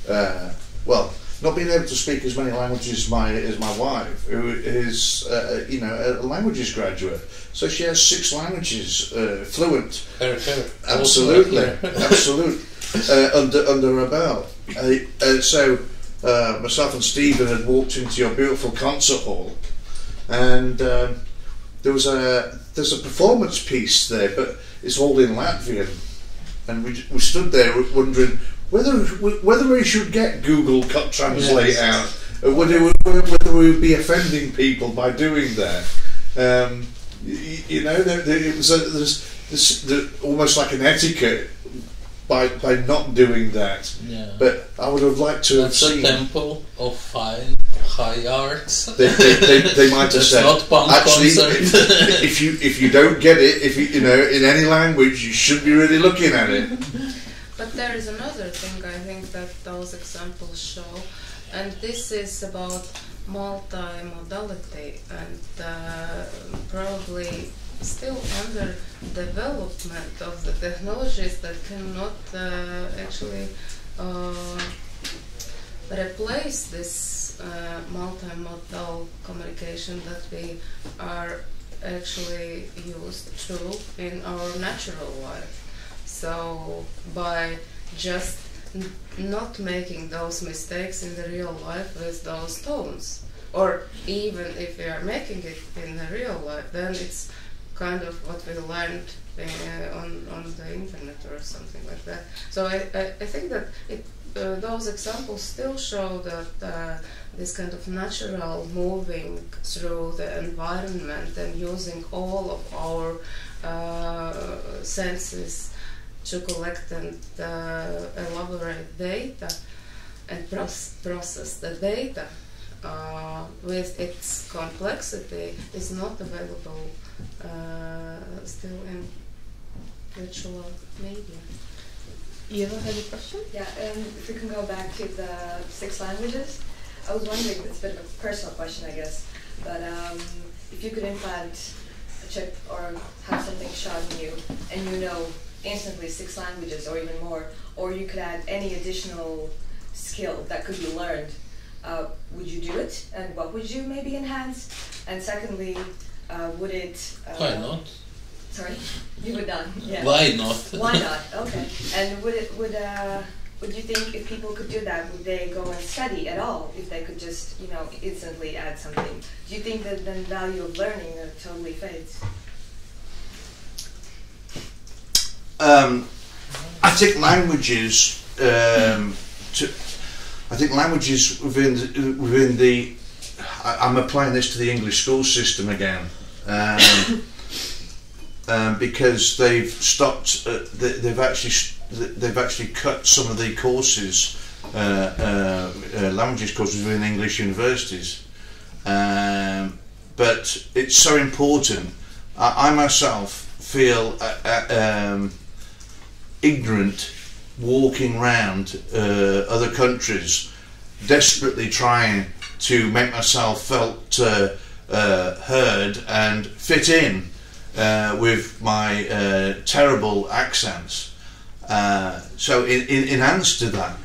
not being able to speak as many languages as my wife, who is a languages graduate. So she has 6 languages fluent. Absolutely, under her belt. So myself and Stephen had walked into your beautiful concert hall, and there's a performance piece there, but it's all in Latvian, and we stood there wondering whether we should get Google Translate out, or whether we would be offending people by doing that. There's almost like an etiquette by not doing that. Yeah. But I would have liked to have seen. That's a temple of high arts. They might have said. Not punk actually, concert. if you don't get it, in any language, you should be really looking at it. But there is another thing I think that those examples show, and this is about multimodality, and probably still under development of the technologies that cannot actually replace this multimodal communication that we are actually used to in our natural life. So by just not making those mistakes in the real life with those tones, or even if we are making it in the real life, then it's kind of what we learned on the internet or something like that. So I think that those examples still show that this kind of natural moving through the environment and using all of our senses to collect and elaborate data and process the data with its complexity is not available still in virtual media. Ilva, have a question? Yeah, if we can go back to the 6 languages, I was wondering, it's a bit of a personal question, I guess, but if you could implant a chip or have something shot in you, and you know instantly 6 languages or even more, or you could add any additional skill that could be learned, would you do it? And what would you maybe enhance? And secondly, would it... Why not? Sorry? You would not? Yeah. Why not? Why not? Okay. And would you think if people could do that, would they go and study at all? If they could just, instantly add something? Do you think that the value of learning totally fades? I think languages. I think languages within the. I'm applying this to the English school system again, because they've stopped. They've actually cut some of the courses, languages courses within English universities. But it's so important. I myself feel ignorant walking around other countries, desperately trying to make myself felt heard and fit in with my terrible accents. So in answer to that,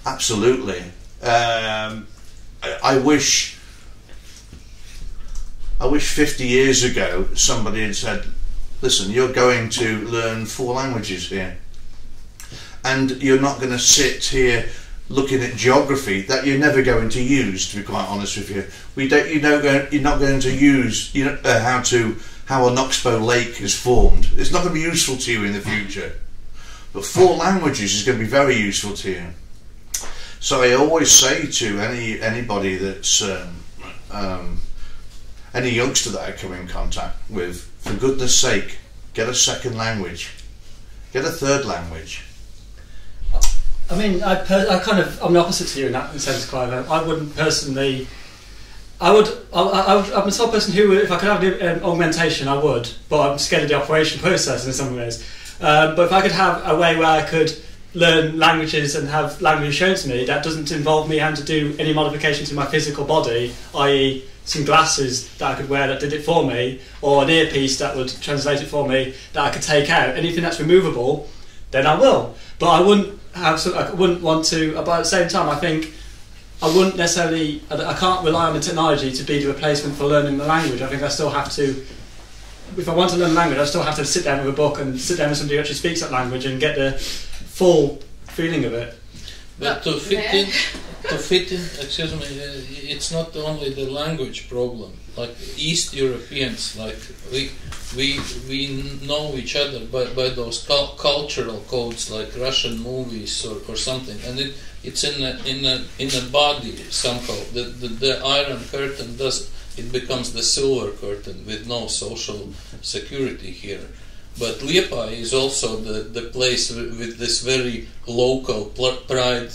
absolutely. I wish 50 years ago somebody had said, listen, you're going to learn 4 languages here, and you're not going to sit here looking at geography that you're never going to use, to be quite honest with you. You're not going to use how a Knoxbow Lake is formed. It's not going to be useful to you in the future. But 4 languages is going to be very useful to you. So I always say to anybody that's any youngster that I come in contact with, for goodness sake, get a 2nd language, get a 3rd language. I mean, I'm the opposite to you in that sense, Clive. I wouldn't personally. I'm the sort of person who, if I could have an augmentation, I would, but I'm scared of the operation process in some ways. But if I could have a way where I could learn languages and have language shown to me that doesn't involve me having to do any modification to my physical body, i.e. some glasses that I could wear that did it for me, or an earpiece that would translate it for me that I could take out, anything that's removable, then I will. But I wouldn't want to, but at the same time I think I wouldn't necessarily, I can't rely on the technology to be the replacement for learning the language. I think I still have to, if I want to learn a language, I still have to sit down with a book and sit down with somebody who actually speaks that language and get the full feeling of it. But to fit in, excuse me, it's not only the language problem. Like East Europeans, like we know each other by those cultural codes, like Russian movies or something, and it's in a body somehow. The Iron Curtain becomes the silver curtain with no social security here. But Liepaja is also the place with this very local pride.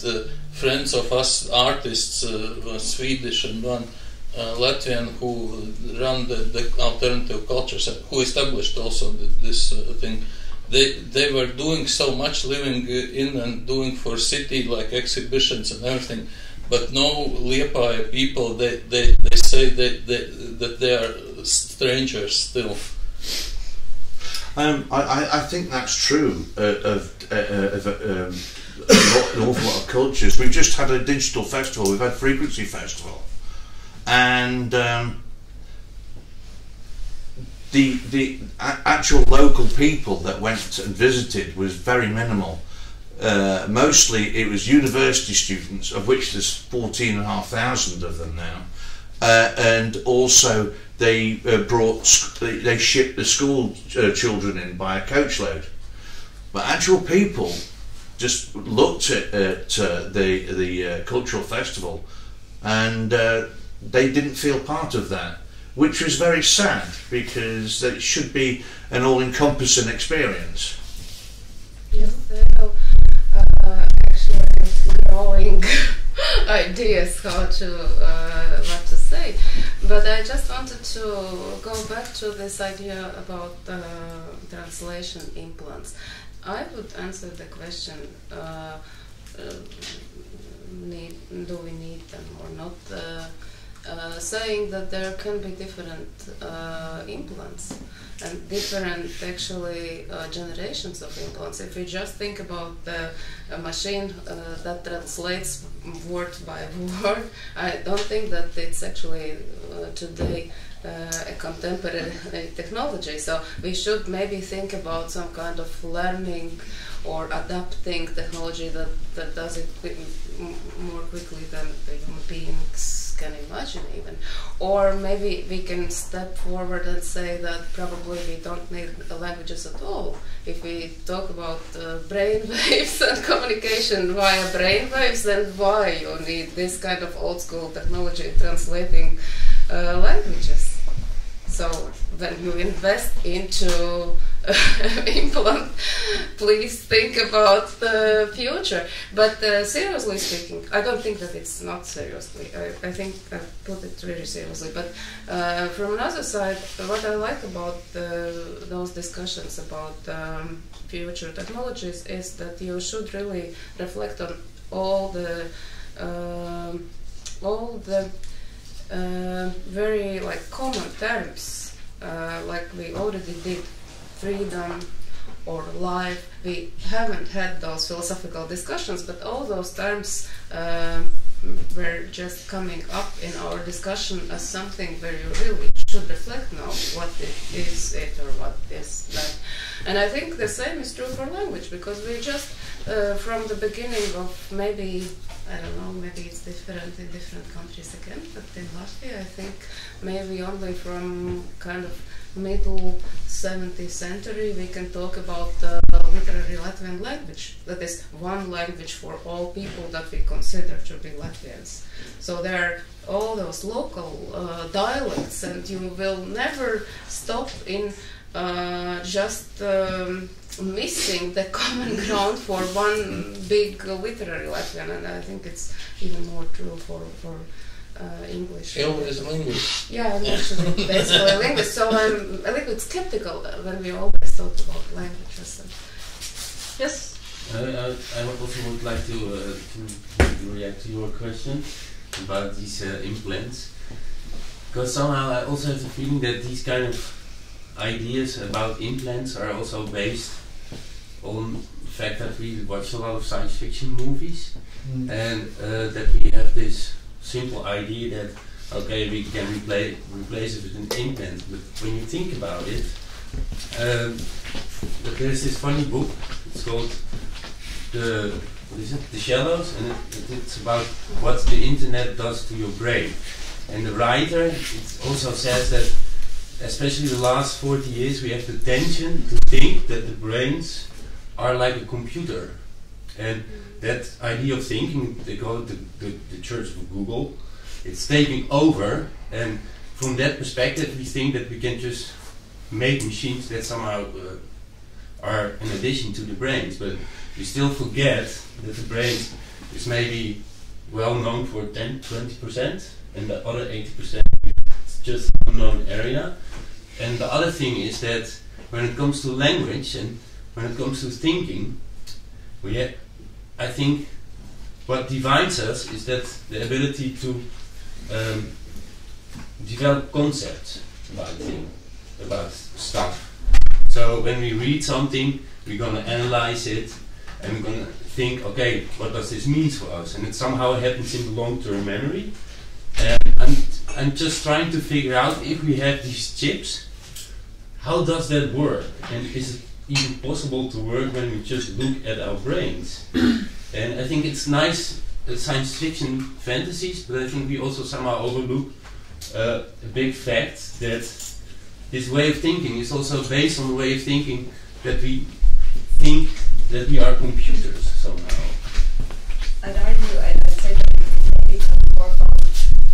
Friends of us artists, one Swedish and one Latvian, who run the alternative culture, who established also this thing. They were doing so much, living in and doing for city like exhibitions and everything. But no Liepaja people, they say that they are strangers still. I think that's true of an awful lot of cultures. We've just had a digital festival. We've had Frequency Festival, and the actual local people that went and visited was very minimal. Mostly it was university students, of which there's 14,500 of them now, and also they they shipped the school children in by a coachload. But actual people just looked at the cultural festival, and they didn't feel part of that, which was very sad, because it should be an all-encompassing experience. Yes, actually growing ideas how to what to say, but I just wanted to go back to this idea about translation implants. I would answer the question: do we need them or not? Saying that there can be different implants and different actually generations of implants. If we just think about a machine that translates word by word, I don't think that it's actually today a contemporary technology. So we should maybe think about some kind of learning or adapting technology that does it more quickly than the human beings can imagine even. Or maybe we can step forward and say that probably we don't need languages at all. If we talk about brain waves and communication via brain waves, then why you need this kind of old school technology translating languages? So when you invest into implant, please think about the future. But seriously speaking, I don't think that it's not seriously. I think I put it very seriously. But from another side, what I like about those discussions about future technologies is that you should really reflect on all the very common terms, like we already did. Freedom or life. We haven't had those philosophical discussions, but all those terms were just coming up in our discussion as something where you really should reflect now what is it or what is that. And I think the same is true for language, because we just from the beginning of maybe, I don't know, maybe it's different in different countries again, but in Latvia I think maybe only from kind of middle 17th century we can talk about literary Latvian language. That is one language for all people that we consider to be Latvians. So there are all those local dialects, and you will never stop in just missing the common ground for one big literary Latvian, and I think it's even more true for English. Ilva is a linguist. Yeah, I'm actually basically a linguist, so I'm a little bit skeptical when we always talk about languages. Yes? I also would like to react to your question about these implants, because somehow I also have the feeling that these kind of ideas about implants are also based on the fact that we watch a lot of science fiction movies, and that we have this simple idea that okay, we can replace it with an implant. But when you think about it, there's this funny book. It's called The Shallows, and it's about what the internet does to your brain. And the writer also says that, especially the last 40 years, we have the tension to think that the brains are like a computer. And that idea of thinking, they call it the church of Google, it's taking over, and from that perspective we think that we can just make machines that somehow are in addition to the brains, but we still forget that the brain is maybe well known for 10-20%, and the other 80% is just an unknown area. And the other thing is that when it comes to language and when it comes to thinking, I think what defines us is that the ability to develop concepts about things, about stuff. So So when we read something, we're going to analyze it, and we're going to think, okay, what does this mean for us? And it somehow happens in the long-term memory. And I'm just trying to figure out, if we have these chips, how does that work? And is it even possible to work when we just look at our brains? And I think it's nice science fiction fantasies, but I think we also somehow overlook a big fact that this way of thinking is also based on the way of thinking that we think that we are computers somehow. I'd argue, I'd say that maybe comes more from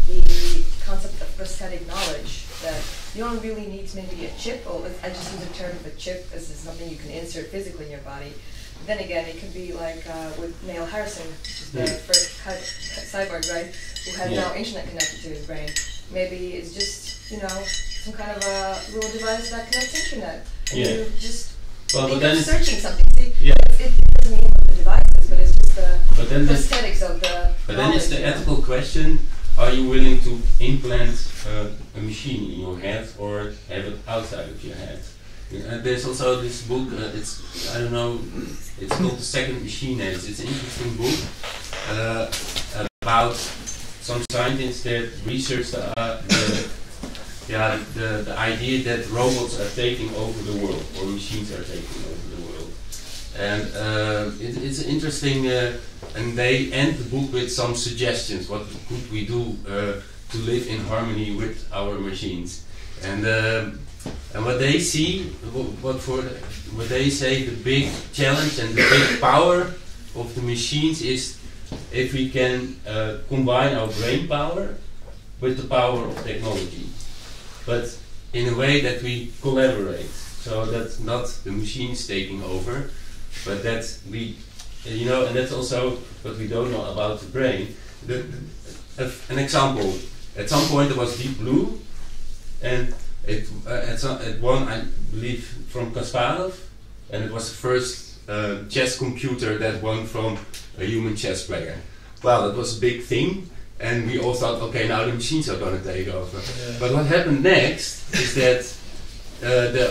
the concept of prosthetic knowledge, that you don't really need maybe a chip, or I just use the term of a chip as something you can insert physically in your body. But then again, it could be like with Neil Harrison, the first cyborg, right, who had no internet connected to his brain. Maybe it's just, you know, some kind of a little device that connects internet. And you just think of searching something. See, it doesn't mean the devices, but it's just the prosthetics of the But then it's the ethical question, are you willing to implant a machine in your head or have it outside of your head? There's also this book, I don't know, it's called The Second Machine Age. It's an interesting book about some scientists that research the idea that robots are taking over the world, or machines are taking over the world. And it's interesting, and they end the book with some suggestions, what could we do to live in harmony with our machines. And what they see, what they say the big challenge and the big power of the machines is if we can combine our brain power with the power of technology, but in a way that we collaborate. So that's not the machines taking over, but that we, you know, and that's also what we don't know about the brain. An example: at some point there was Deep Blue, and it won, I believe, from Kasparov, and it was the first chess computer that won from a human chess player. Well, that was a big thing, and we all thought, okay, now the machines are going to take over. Yeah. But what happened next is that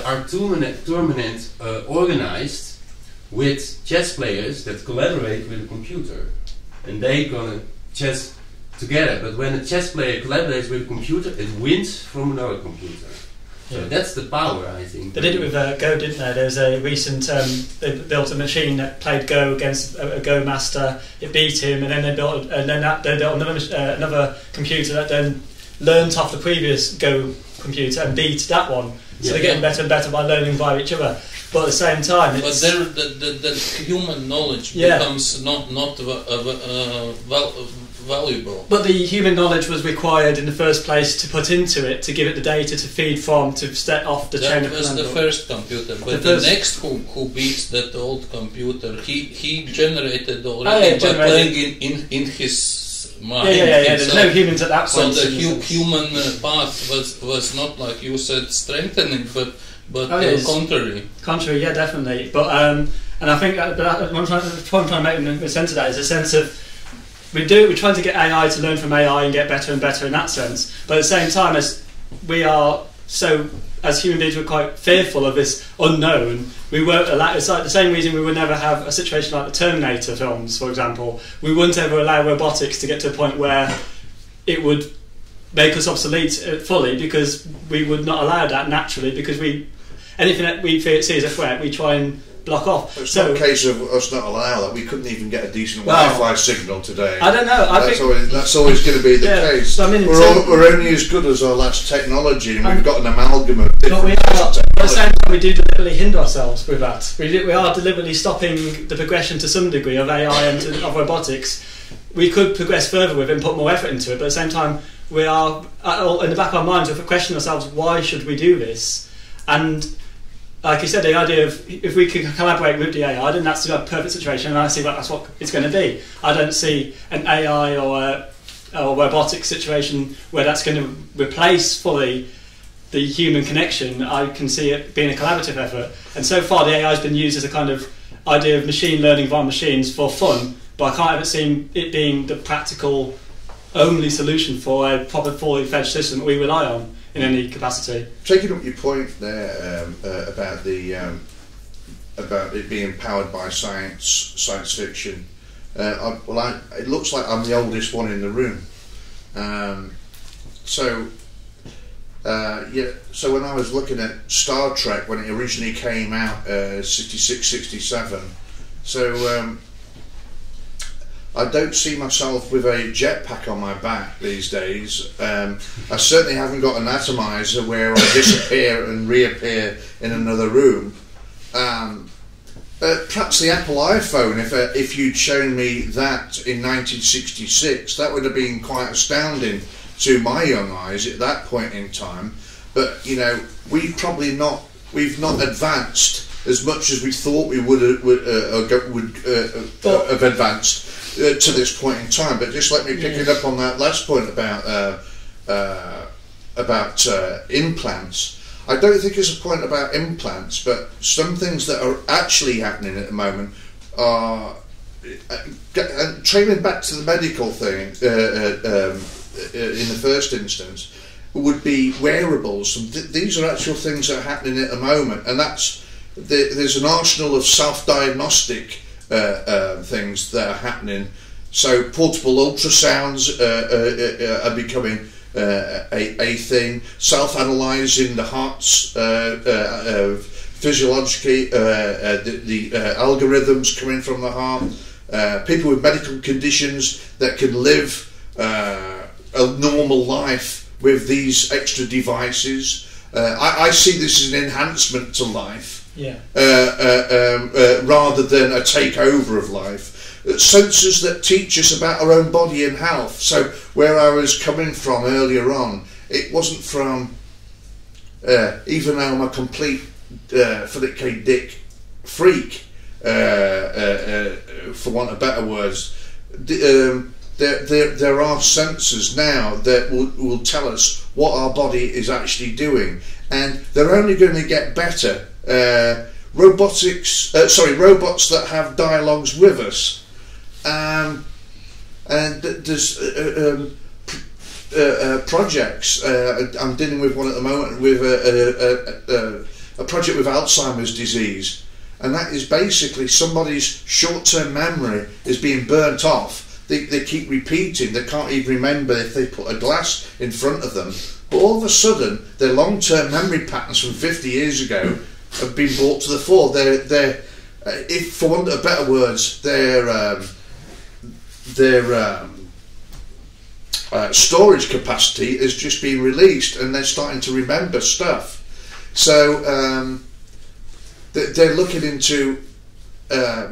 our tournament organized with chess players that collaborate with a computer, and they going to chess together. But when a chess player collaborates with a computer, it wins from another computer. So that's the power, I think. They did it with Go, didn't they? There was a recent, they built a machine that played Go against a Go master. It beat him, and then they built another computer that then learnt off the previous Go computer and beat that one. So they're getting better and better by learning by each other. But at the same time, it's... But the human knowledge becomes not valuable. But the human knowledge was required in the first place to put into it, to give it the data to feed from, to set off the chain of command. That was the first computer, but the next who beats that old computer, he generated already by playing in his mind. There's no humans at that point. So the human path was not, like you said, strengthening, but contrary. Contrary, yeah, definitely. But and I think what I'm trying to make the sense of that is a sense of we're trying to get AI to learn from AI and get better and better in that sense. But at the same time, as we are as human beings, we're quite fearful of this unknown. We won't allow. It's like the same reason we would never have a situation like the Terminator films, for example. We wouldn't ever allow robotics to get to a point where it would make us obsolete fully, because we would not allow that naturally, because anything that we see as a threat, we try and block off. It's not a case of us not allow that. We couldn't even get a decent Wi-Fi signal today. I don't know. That's always going to be the case. I mean, we're only as good as our last technology, and we've got an amalgam of different at the same time, we do deliberately hinder ourselves with that. We are deliberately stopping the progression to some degree of AI and of robotics. We could progress further with it and put more effort into it, but at the same time, we are, in the back of our minds, we're questioning ourselves, why should we do this? And like you said, the idea of if we could collaborate with the AI, then that's the perfect situation, and I see that's what it's going to be. I don't see an AI or robotic situation where that's going to replace fully the human connection. I can see it being a collaborative effort, and so far the AI has been used as a kind of idea of machine learning via machines for fun, but I can't ever see it being the practical only solution for a proper fully fledged system that we rely on. in any capacity. Taking up your point there about it being powered by science fiction. It looks like I'm the oldest one in the room. So when I was looking at Star Trek when it originally came out, 66, 67, so I don't see myself with a jetpack on my back these days. I certainly haven't got an atomizer where I disappear and reappear in another room. Perhaps the Apple iPhone, if you'd shown me that in 1966, that would have been quite astounding to my young eyes at that point in time. But we've not advanced as much as we thought we would have advanced to this point in time. But just let me pick it up on that last point about implants. I don't think it's a point about implants, but some things that are actually happening at the moment are, and trailing back to the medical thing in the first instance, would be wearables. And these are actual things that are happening at the moment, and there's an arsenal of self-diagnostic things that are happening. So portable ultrasounds are becoming a thing, self-analysing the heart's physiologically, the algorithms coming from the heart, people with medical conditions that can live a normal life with these extra devices. I see this as an enhancement to life, rather than a takeover of life. Sensors that teach us about our own body and health. So where I was coming from earlier on, it wasn't from, even though I'm a complete Philip K. Dick freak, for want of better words, there are sensors now that will tell us what our body is actually doing, and they're only going to get better. Robots that have dialogues with us. And there's projects. I'm dealing with one at the moment with a project with Alzheimer's disease, and that is basically somebody's short-term memory is being burnt off. They keep repeating. They can't even remember if they put a glass in front of them. But all of a sudden, their long-term memory patterns from 50 years ago have been brought to the fore. They're if for want of better words, their storage capacity has just been released, and they're starting to remember stuff. So they're looking into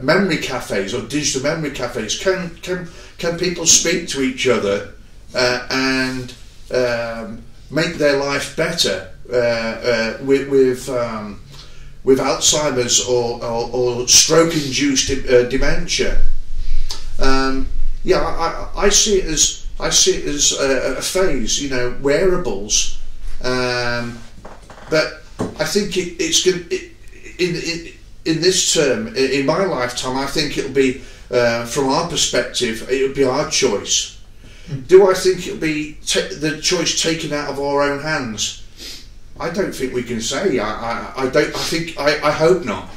memory cafes or digital memory cafes. Can people speak to each other and make their life better with Alzheimer's or stroke-induced dementia? I see it as a phase, wearables. But I think it's going in this term, in my lifetime, I think it'll be, from our perspective, it'll be our choice. Do I think it'll be the choice taken out of our own hands? I don't think we can say. I don't. I hope not.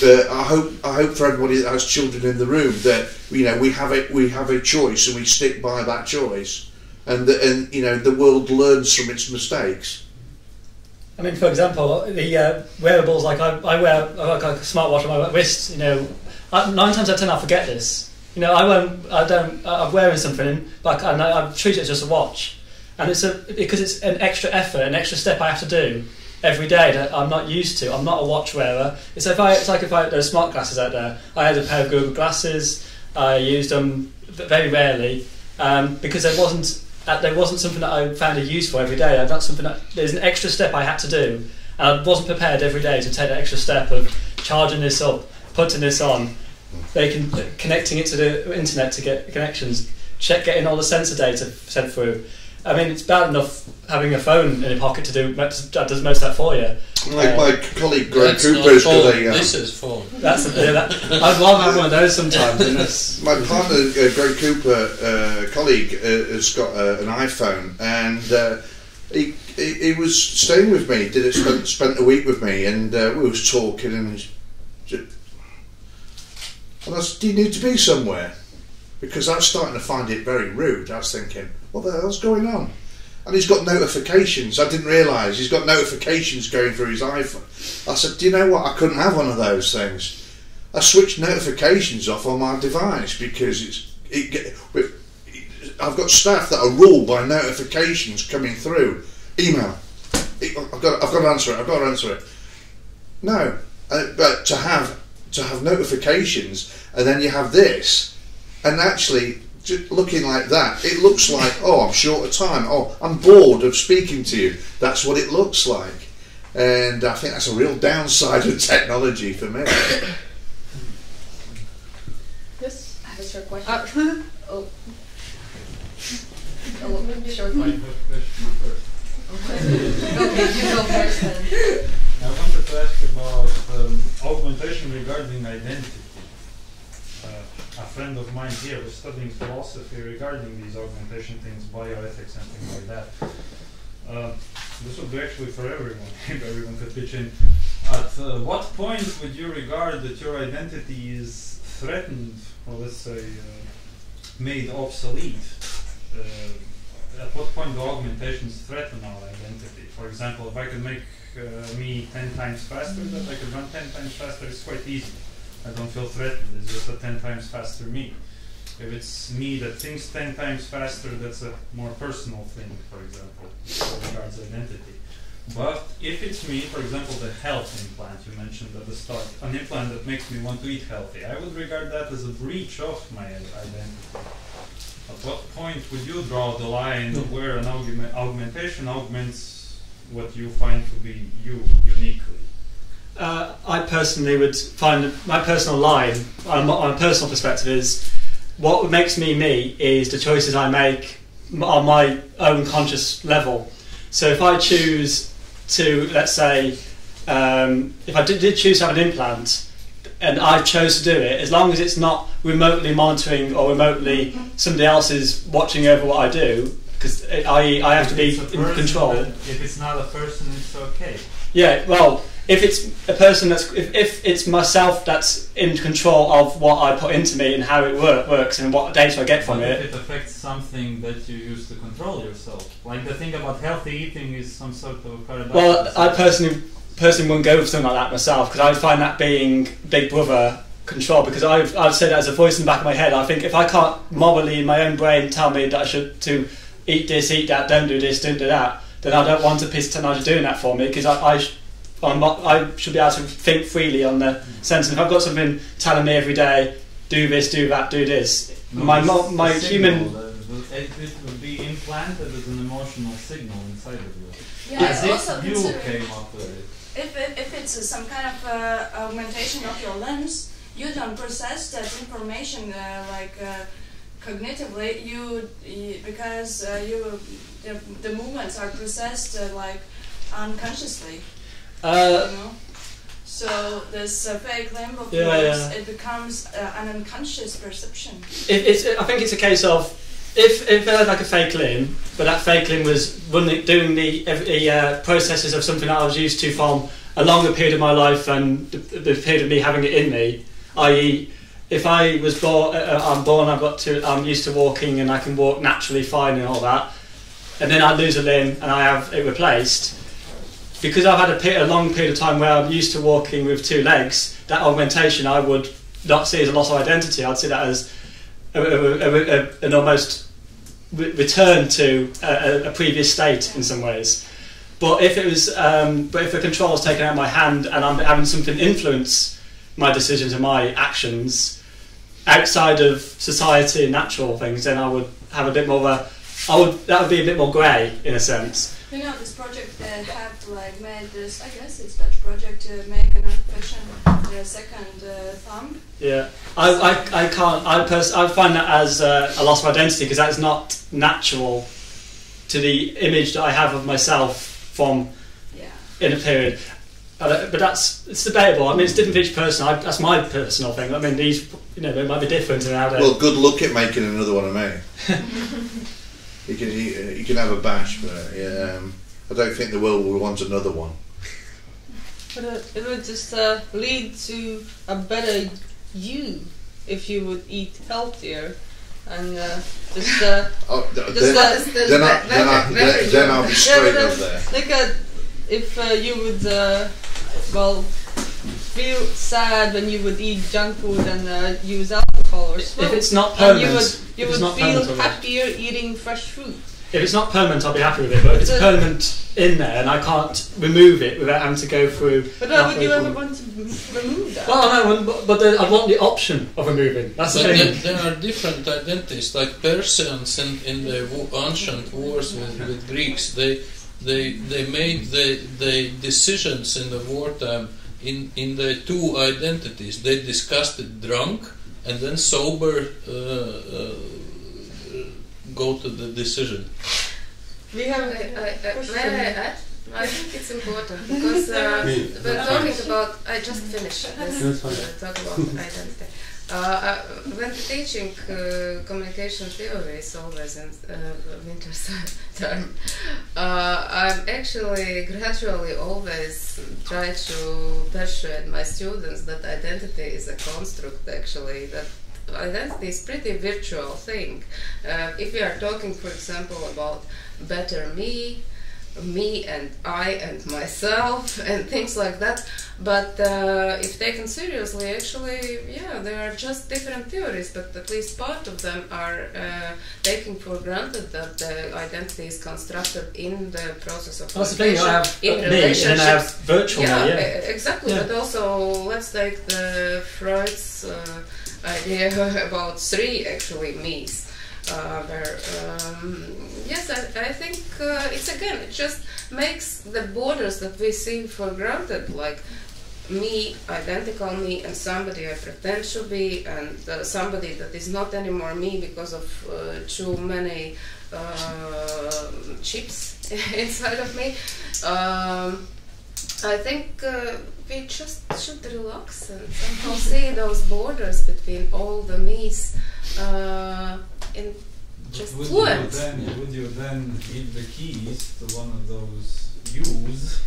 I hope for everybody that has children in the room that we have a choice and we stick by that choice, and the world learns from its mistakes. I mean, for example, the wearables, like I wear like a smartwatch on my wrist. 9 times out of 10 I forget this. I'm wearing something, but I treat it as just a watch, and because it's an extra effort, an extra step I have to do every day that I'm not used to. I'm not a watch wearer. It's like if there's smart glasses out there. I had a pair of Google glasses. I used them very rarely because there wasn't something that I found a use for every day. There's an extra step I had to do, and I wasn't prepared every day to take that extra step of charging this up, putting this on, connecting it to the internet to get connections, getting all the sensor data sent through. I mean, it's bad enough having a phone in your pocket that does most of that for you. My colleague Greg Cooper has got a... This is phone. I'd rather have one of those sometimes. My partner, Greg Cooper, colleague, has got an iPhone, and he was staying with me. Spent a week with me, and we was talking, and I said, "Do you need to be somewhere?" Because I was starting to find it very rude. I was thinking, "What the hell's going on?" And he's got notifications. I didn't realise he's got notifications going through his iPhone. I said, "Do you know what? I couldn't have one of those things." I switched notifications off on my device because I've got staff that are ruled by notifications coming through. Email. I've got to answer it. I've got to answer it. No, but to have notifications, and then you have this, and actually just looking like that, it looks like, oh, I'm short of time. Oh, I'm bored of speaking to you. That's what it looks like, and I think that's a real downside of technology for me. Yes. I have a short question. Oh, short I one. have a question first. Okay, you go first then. I wanted to ask about augmentation regarding identity. A friend of mine here was studying philosophy regarding these augmentation things, bioethics and things like that. This would be actually for everyone, if everyone could pitch in. At what point would you regard that your identity is threatened, or let's say made obsolete? At what point do augmentations threaten our identity? For example, if I could make me 10 times faster, that I could run 10 times faster, it's quite easy. I don't feel threatened, it's just a 10 times faster me. If it's me that thinks 10 times faster, that's a more personal thing, for example, as regards identity. But if it's me, for example, the health implant you mentioned at the start, an implant that makes me want to eat healthy, I would regard that as a breach of my identity. At what point would you draw the line where an augmentation augments what you find to be you uniquely? I personally would find my personal line, on a personal perspective, is what makes me me is the choices I make on my own conscious level. So if I choose to, let's say, if I did choose to have an implant, and I chose to do it, as long as it's not remotely monitoring or remotely somebody else is watching over what I do, because I have to be in control. If it's not a person, it's okay. Yeah, well, if it's a person if it's myself that's in control of what I put into me and how it works and what data I get from it. If it affects something that you use to control yourself, like the thing about healthy eating is some sort of a paradox. Well, I personally wouldn't go for something like that myself, because I find that being Big Brother control, because I've said that as a voice in the back of my head. I think if I can't morally in my own brain tell me that I should to eat this, eat that, don't do this, don't do that, then I don't want a piece of technology doing that for me, because I should be able to think freely on the sense. And if I've got something telling me every day, do this, do that, do this, my human... It would be implanted as an emotional signal inside of you. Yeah, As if also you consider came up with it. if it's some kind of augmentation of your limbs, you don't process that information cognitively. Because the movements are processed unconsciously. You know? So this fake limb of yours, it becomes an unconscious perception. I think it's a case of if I had like a fake limb, but that fake limb was doing the processes of something that I was used to from a longer period of my life and the period of me having it in me, i.e. if I was born, I'm used to walking and I can walk naturally fine and all that, and then I lose a limb and I have it replaced, because I've had a long period of time where I'm used to walking with two legs, that augmentation I would not see as a loss of identity. I'd see that as an almost return to a previous state in some ways. But if it was, if the control is taken out of my hand and I'm having something influence my decisions and my actions outside of society and natural things, then I would have a bit more of that would be a bit more grey in a sense. You know, this project have made this, I guess it's Dutch project to make an artificial second thumb. Yeah, I find that as a loss of identity, because that's not natural to the image that I have of myself from in a period. But it's debatable. I mean, it's different for each person. That's my personal thing. I mean, these, they might be different in how they... Well, good luck at making another one of me. You can have a bash, but I don't think the world will want another one. But it would just lead to a better you if you would eat healthier and then I'll be straight up there. Like if you would feel sad when you would eat junk food and use alcohol or smoke. If it's not permanent, you would feel happier eating fresh food. If it's not permanent, I'll be happy with it. But if it's permanent in there and I can't remove it without having to go through. But why would you ever want to remove that? Well, no, but I want the option of removing. That's the thing. There are different identities, like Persians in the ancient wars with Greeks. They made the decisions in the wartime in the two identities. They discussed it drunk and then sober. Go to the decision. May I add? I think it's important because we're talking about. I just finished this. Talk about identity. When teaching communication theories, always in winter term, I'm actually gradually always try to persuade my students that identity is a construct. Actually, that identity is pretty virtual thing. If we are talking, for example, about better me and I and myself and things like that, but if taken seriously, actually, yeah, there are just different theories, but at least part of them are taking for granted that the identity is constructed in the process of communication, in relationships. And I have virtual me, exactly, yeah. But also, let's take the Freud's idea about three actually me's. Where yes, I think it's again, it just makes the borders that we see for granted, like me, identical me, and somebody I pretend to be, and somebody that is not anymore me because of too many chips inside of me. I think we just should relax and somehow see those borders between all the me's in just fluent. Would you then give the keys to one of those yous?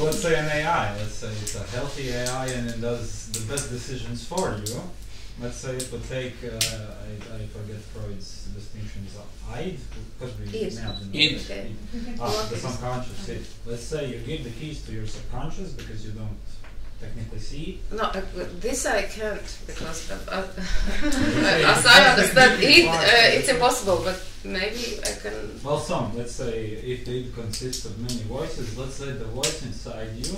Let's say an AI. Let's say it's a healthy AI and it does the best decisions for you. Let's say it would take, I forget Freud's distinctions of id, because we imagine the subconscious id. Let's say you give the keys to your subconscious because you don't technically see it. No, this I can't, because as I understand it, it's impossible, but maybe I can... Well, let's say if it consists of many voices, let's say the voice inside you,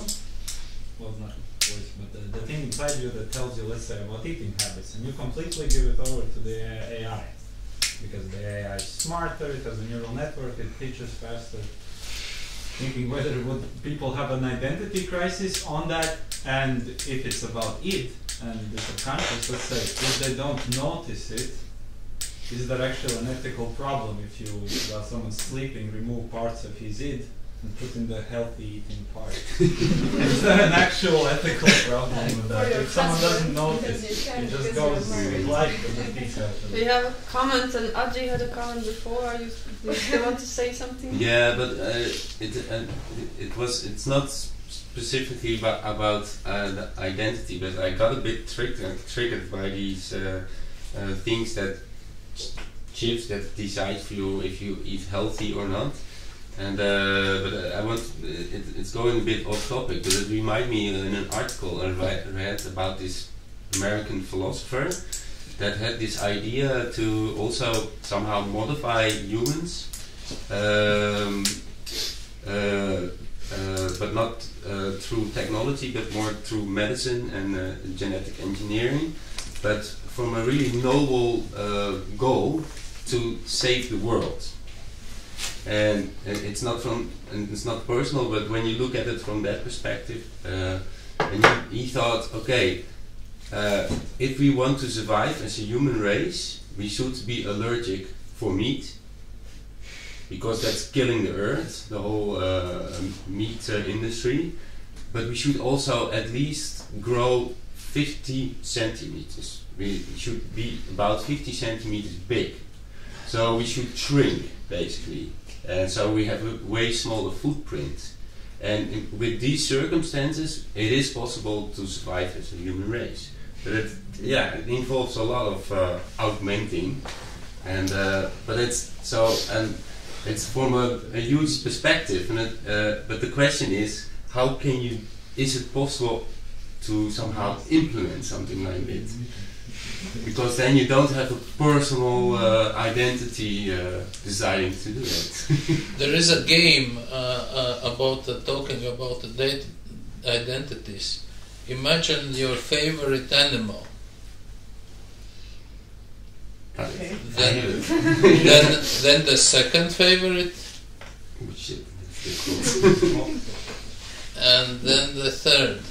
well, not voice, but the thing inside you that tells you, let's say, about eating habits, and you completely give it over to the AI, because the AI is smarter, it has a neural network, it teaches faster. Thinking whether people have an identity crisis on that, and if it's about it and the subconscious, let's say, if they don't notice it, is there actually an ethical problem if you, while someone's sleeping, remove parts of his id and put in the healthy eating part? Is there an actual ethical problem with that? If someone doesn't notice, it just goes with life with the pizza. We have a comment, and Adji had a comment before. Do you still want to say something? Yeah, but it's not specifically about the identity, but I got a bit triggered by these things that chips that decide for you if you eat healthy or not. And but I want it's going a bit off topic, but it reminded me in an article I read about this American philosopher that had this idea to also somehow modify humans, but not through technology, but more through medicine and genetic engineering, but from a really noble goal to save the world. And it's not personal, but when you look at it from that perspective, and he thought, okay, if we want to survive as a human race, we should be allergic for meat, because that's killing the earth, the whole meat industry. But we should also at least grow 50 centimeters. We should be about 50 centimeters big. So we should shrink, basically. And so we have a way smaller footprint. And with these circumstances, it is possible to survive as a human race. But it involves a lot of augmenting, and but it's from a huge perspective. And but the question is, how can you? Is it possible to somehow implement something like it? Because then you don't have a personal identity deciding to do it. There is a game about talking about the identities. Imagine your favorite animal. Okay. Then the second favorite. Oh shit! And then the third.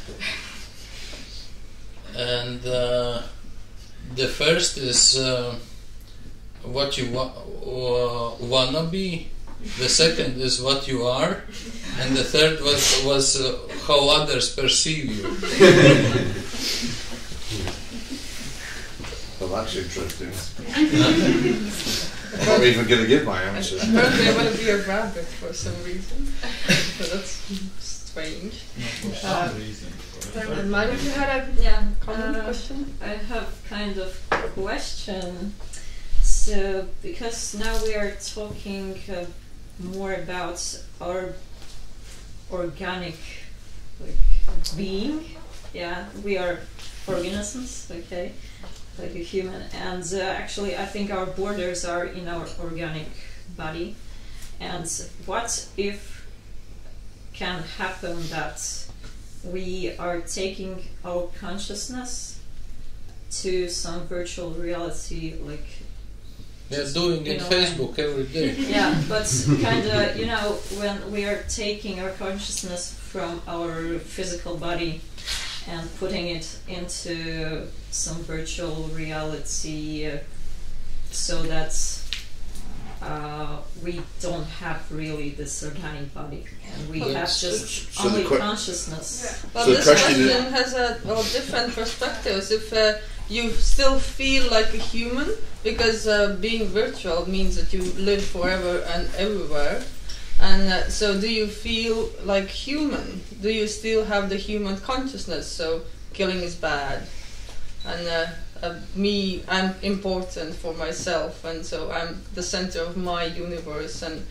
And the first is what you wanna be. The second is what you are, and the third was how others perceive you. Well, that's interesting. I'm not even going to give my answer. Apparently, I want to be a rabbit for some reason. So that's strange. And Maija, you had a common question? I have kind of question. So, because now we are talking more about our organic being. Yeah, we are organisms, okay, like a human. And actually, I think our borders are in our organic body. And what if can happen that we are taking our consciousness to some virtual reality, like doing it Facebook every day. Yeah, but kind of, when we are taking our consciousness from our physical body and putting it into some virtual reality, so that we don't have really this organic body, and we have just only consciousness. Yeah. Well, this question has a different perspectives. If you still feel like a human, because being virtual means that you live forever and everywhere, and so do you feel like human? Do you still have the human consciousness? So killing is bad, and I'm important for myself, and so I'm the center of my universe, and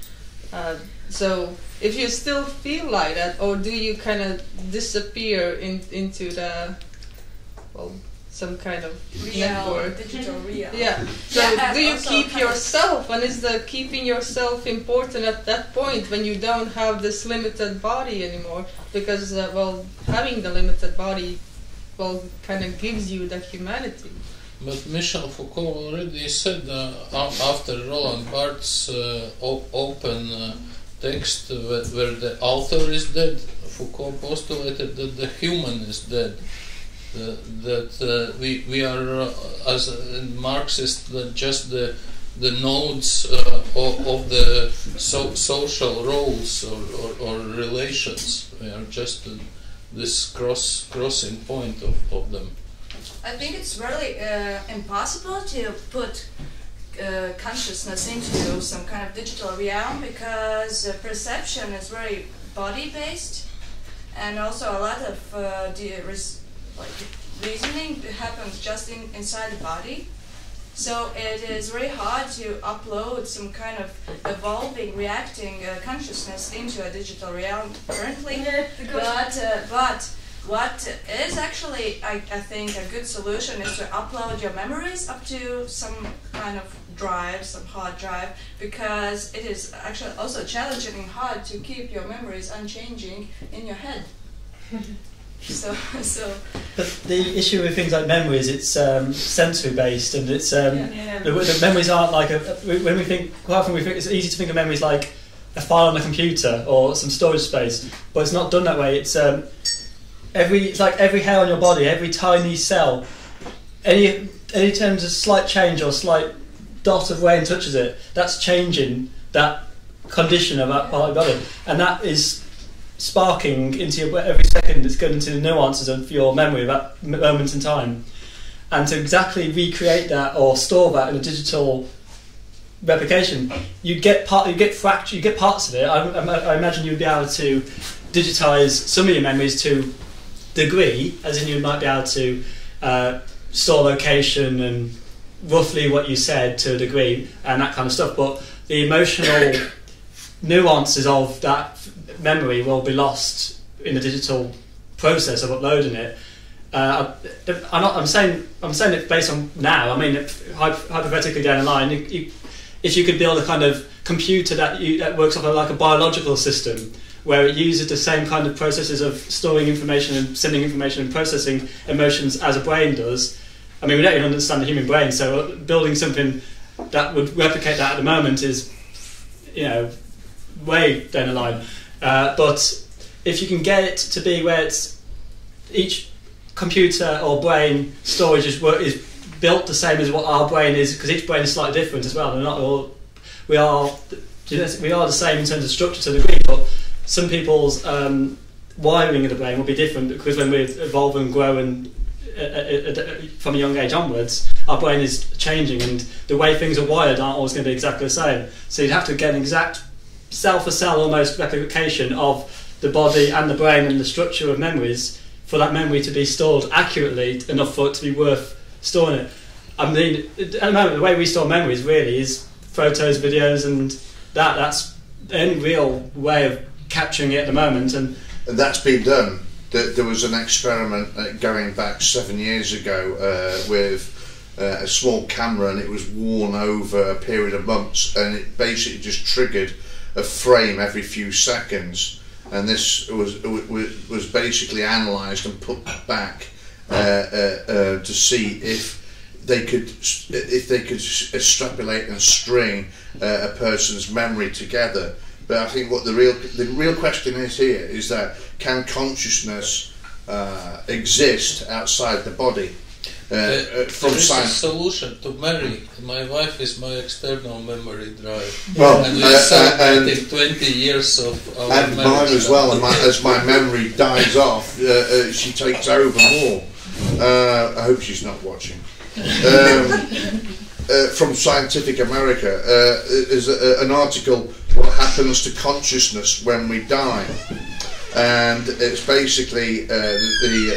so if you still feel like that, or do you kind of disappear into the some kind of network, digital real? Yeah. So do you keep yourself, and is the keeping yourself important at that point when you don't have this limited body anymore? Because having the limited body kind of gives you the humanity. But Michel Foucault already said after Roland Barthes' open text where the author is dead, Foucault postulated that the human is dead. That we are, as a Marxist, just the nodes of the social roles or relations. We are just this crossing point of them. I think it's really impossible to put consciousness into some kind of digital realm, because perception is very body-based, and also a lot of reasoning happens just inside the body. So it is very hard to upload some kind of evolving, reacting consciousness into a digital realm currently. But what is actually, I think, a good solution is to upload your memories up to some kind of drive, some hard drive, because it is actually also challenging and hard to keep your memories unchanging in your head. So. But the issue with things like memory is it's sensory based, and it's the memories aren't like when we think. Quite often we think it's easy to think of memories like a file on a computer or some storage space, but it's not done that way. It's it's like every hair on your body, every tiny cell, any terms of slight change or slight dot of rain touches it, that's changing that condition of that part of your body, and that is sparking into your, every second it's going into the nuances of your memory of that moment in time. And to exactly recreate that or store that in a digital replication, you get parts of it. I imagine you'd be able to digitize some of your memories to degree, as in you might be able to store location and roughly what you said to a degree and that kind of stuff, but the emotional nuances of that memory will be lost in the digital process of uploading it. I'm saying it based on now. I mean, hypothetically down the line, if you could build a kind of computer that works off of like a biological system, where it uses the same kind of processes of storing information and sending information and processing emotions as a brain does. I mean, we don't even understand the human brain, so building something that would replicate that at the moment is, way down the line. But if you can get it to be where it's each computer or brain storage is built the same as what our brain is, because each brain is slightly different as well. They're not all. We are the same in terms of structure to a degree, but some people's wiring of the brain will be different, because when we evolve and grow and from a young age onwards, our brain is changing, and the way things are wired aren't always going to be exactly the same. So you'd have to get an exact cell-for-cell almost replication of the body and the brain and the structure of memories for that memory to be stored accurately enough for it to be worth storing it. I mean, at the moment, the way we store memories really is photos, videos, and that's the only real way of capturing it at the moment. And that's been done. There was an experiment going back 7 years ago with a small camera, and it was worn over a period of months, and it basically just triggered a frame every few seconds, and this was basically analysed and put back to see if they could extrapolate and string a person's memory together. But I think what the real question is here is that can consciousness exist outside the body? There is a solution to memory. My wife is my external memory drive. Well, and we're celebrating 20 years of our and mine as well. And as my memory dies off, she takes over more. I hope she's not watching. From Scientific America is an article, what happens to consciousness when we die, and it's basically the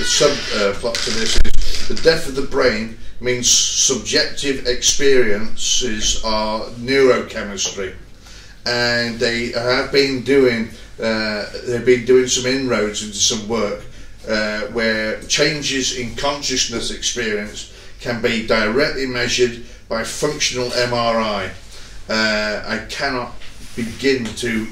subplot to this is the death of the brain means subjective experiences are neurochemistry, and they have been doing some inroads into some work where changes in consciousness experience can be directly measured by functional MRI. I cannot begin to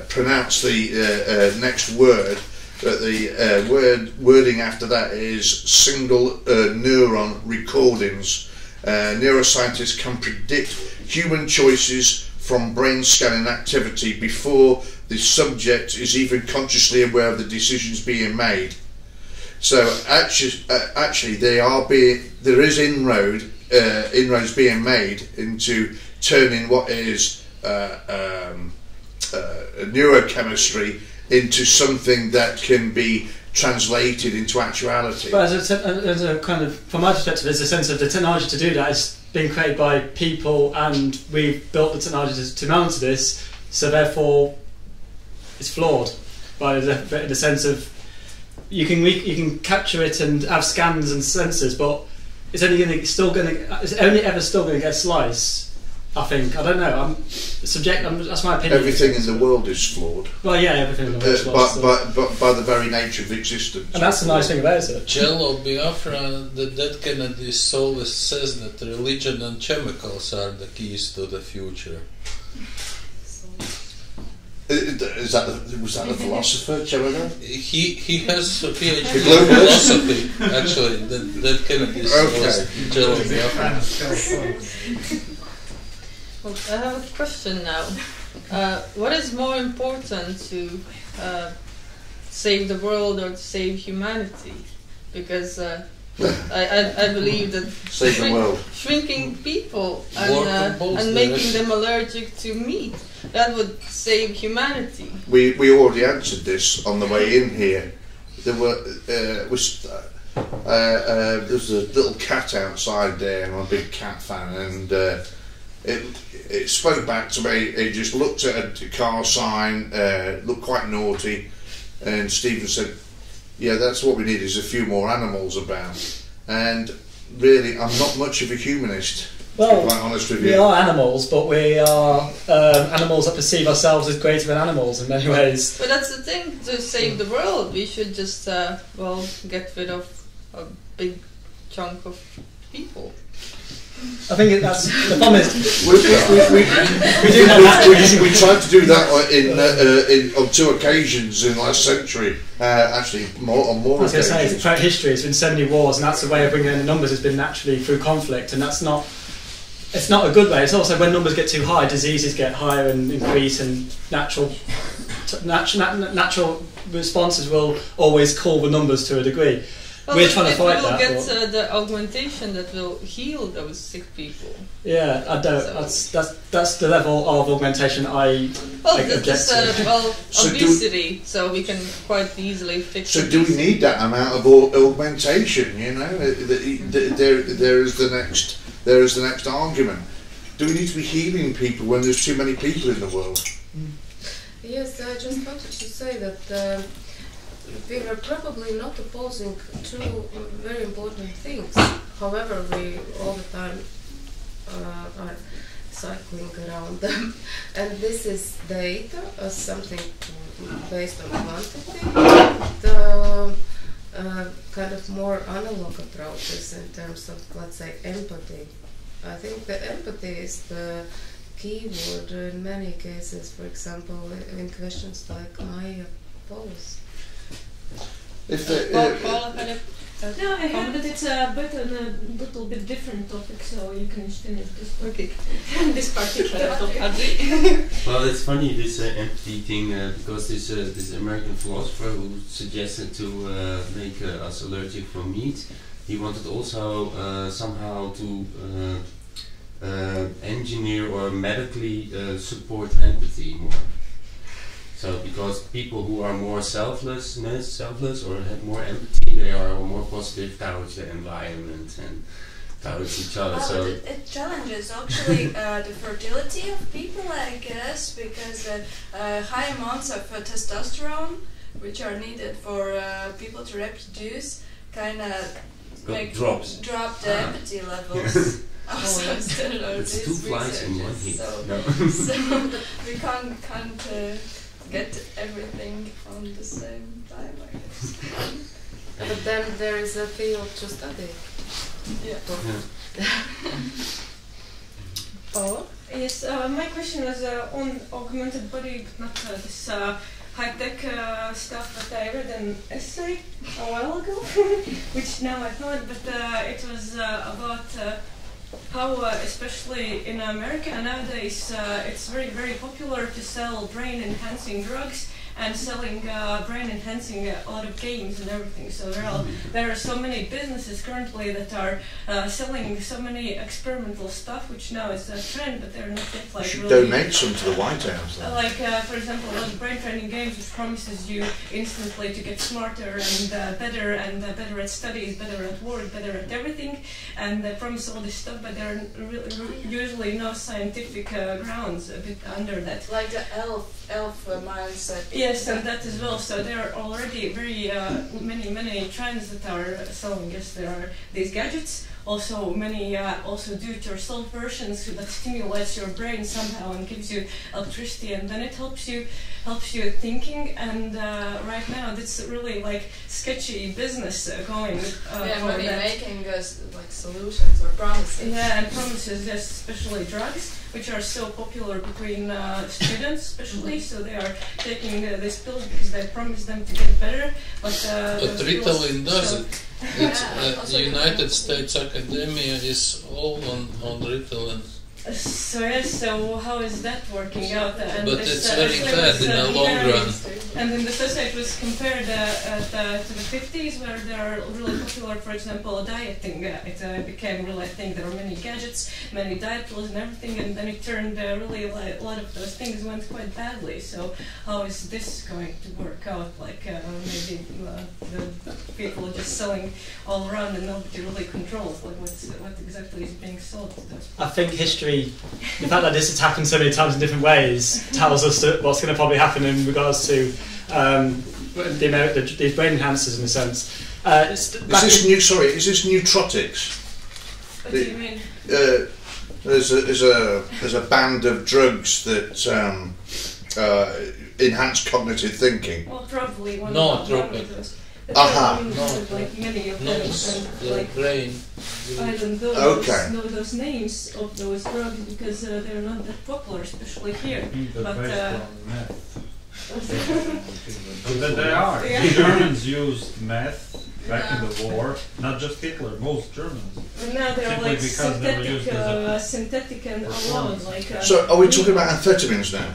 pronounce the next word, but the wording after that is single neuron recordings. Neuroscientists can predict human choices from brain scanning activity before the subject is even consciously aware of the decisions being made. So actually, there is inroads being made into turning what is neurochemistry into something that can be translated into actuality. But as a kind of, from my perspective, there's a sense of the technology to do that is being created by people, and we've built the technology to mount to this. So therefore, it's flawed by the sense of you can capture it and have scans and sensors, but it's only ever still going to get sliced. I think. I don't know. That's my opinion. Everything in the world is flawed. Well, yeah, everything in the world is flawed. But by the very nature of existence. And that's the nice thing about it. Jello Biafra, the dead Kennedy's soloist, says that religion and chemicals are the keys to the future. Was that the philosopher, Chemical? He has a PhD in philosophy, actually. That Kennedy's soloist, Jello Biafra. Well, I have a question now. What is more important to save the world or to save humanity? Because I believe that shrinking people and making them allergic to meat, that would save humanity. We already answered this on the way in here. There were there's a little cat outside there. I'm a big cat fan, and it spoke back to me. It just looked at a car sign, looked quite naughty, and Stīvens said, "Yeah, that's what we need, is a few more animals about." And really, I'm not much of a humanist. Well, to be quite honest with you. We are animals, but we are animals that perceive ourselves as greater than animals in many ways. But that's the thing, to save the world, we should just, get rid of a big chunk of people. I think that's the problem. Is we tried to do that on 2 occasions in last century. Actually, on more I was going to say, occasions. throughout history, it's been so many wars, and that's the way of bringing in the numbers has been naturally through conflict, and that's not. It's not a good way. It's also when numbers get too high, diseases get higher and increase, and natural responses will always call the numbers to a degree. Well, we're trying to fight that. We'll get the augmentation that will heal those sick people. Yeah, I don't. So that's the level of augmentation obesity. So we can quite easily fix. So do we need that amount of augmentation? You know, there is the next argument. Do we need to be healing people when there's too many people in the world? Yes, I just wanted to say that. We were probably not opposing 2 very important things. However, we all the time are cycling around them. And this is data as something based on quantity. The kind of more analog approaches in terms of, let's say, empathy. I think the empathy is the key word in many cases, for example, in questions like Maija posed. No, I heard that it's a bit on a little bit different topic, so you can finish this topic. This particular topic. Well, it's funny, this empathy thing, because this American philosopher who suggested to make us allergic for meat, he wanted also somehow to engineer or medically support empathy more. So, because people who are more selfless or have more empathy, they are more positive towards the environment and towards each other. Well, so it challenges actually the fertility of people, I guess, because high amounts of testosterone, which are needed for people to reproduce, kind of drop the empathy levels. Also, it's 2 flies in one hit. So we can't get everything on the same time, I guess. But then there is a field to study. Paula? Yes, my question was on augmented body, but not this high-tech stuff that I read an essay a while ago, which now I found, but it was about how, especially in America nowadays, it's very, very popular to sell brain-enhancing drugs and selling brain-enhancing a lot of games and everything. So there are so many businesses currently that are selling so many experimental stuff, which now is a trend, but they're not yet like. You should really donate some to the White House. Like, for example, those brain-training games, which promises you instantly to get smarter and better at studies, better at work, better at everything, and they promise all this stuff, but there are usually no scientific grounds a bit under that. Like the elf mindset. Yes, and that as well. So there are already very many trends that are selling. Yes, there are these gadgets. Also, many also do-it-yourself versions that stimulates your brain somehow and gives you electricity, and then it helps you thinking. And right now, it's really like sketchy business going. Maybe making like solutions or promises. Yeah, and promises, yes, especially drugs, which are so popular between students, especially. So they are taking these pills because they promise them to get better. But Ritalin does it. United States academia is all on Ritalin. So yes, so how is that working out? And but it's very bad in the long run. And then the society was compared to the 50s, where they are really popular, for example, dieting. It became really a thing. There were many gadgets, many diet pills and everything, and then it turned really a lot of those things went quite badly. So how is this going to work out? Like maybe the people are just selling all around and nobody really controls like what exactly is being sold to those people. I think history, the fact that this has happened so many times in different ways, tells us that what's going to probably happen in regards to these brain enhancers, in a sense. Is this nootrotics? What do you mean? There's a band of drugs that enhance cognitive thinking. Well, probably one No, of tropic. those. Aha. Like many of No, them, it's and the like brain. I don't know those names of those drugs because they're not that popular, especially here. But But they are. Yeah. The Germans used meth back in the war. Not just Hitler, most Germans. But now they're Simply like because they were used as synthetic and allowed. Like, So are we talking about amphetamines now?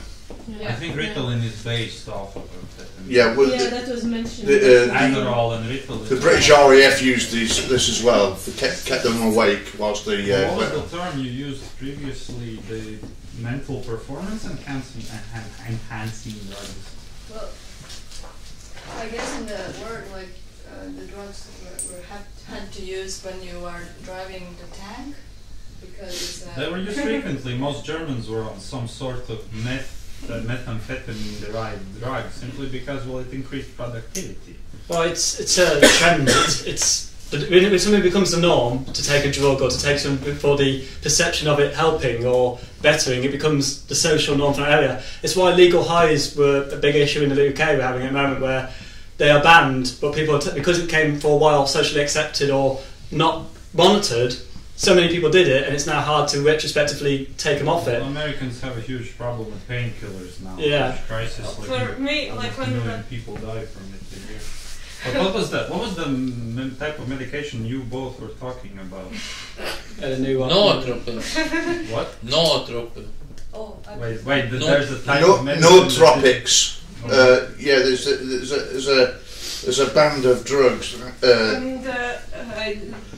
I think Ritalin is based off of amphetamine. Yeah, well, yeah, that was mentioned. Adderall and Ritalin. the British RAF used this as well. They kept them awake whilst the. What was the term you used previously? The mental performance enhancing drugs. Well, I guess in the word, like the drugs were had to use when you are driving the tank, because they were used frequently. Most Germans were on some sort of methamphetamine derived drug, simply because it increased productivity. Well, it's a trend. When something becomes the norm to take a drug or to take something for the perception of it helping or bettering, it becomes the social norm for an area. It's why legal highs were a big issue in the UK we're having at the moment, where they are banned, but people, because it came for a while socially accepted or not monitored, so many people did it, and it's now hard to retrospectively take them off it. Well, Americans have a huge problem with painkillers now. Yeah. Huge crisis. For me, like when 1 million people die from it a year. But what was that? What was the type of medication you both were talking about? A new one. Nootropics. What? Nootropics. oh, Wait. No. There's a type of medicine. Nootropics. Yeah, there's a band of drugs.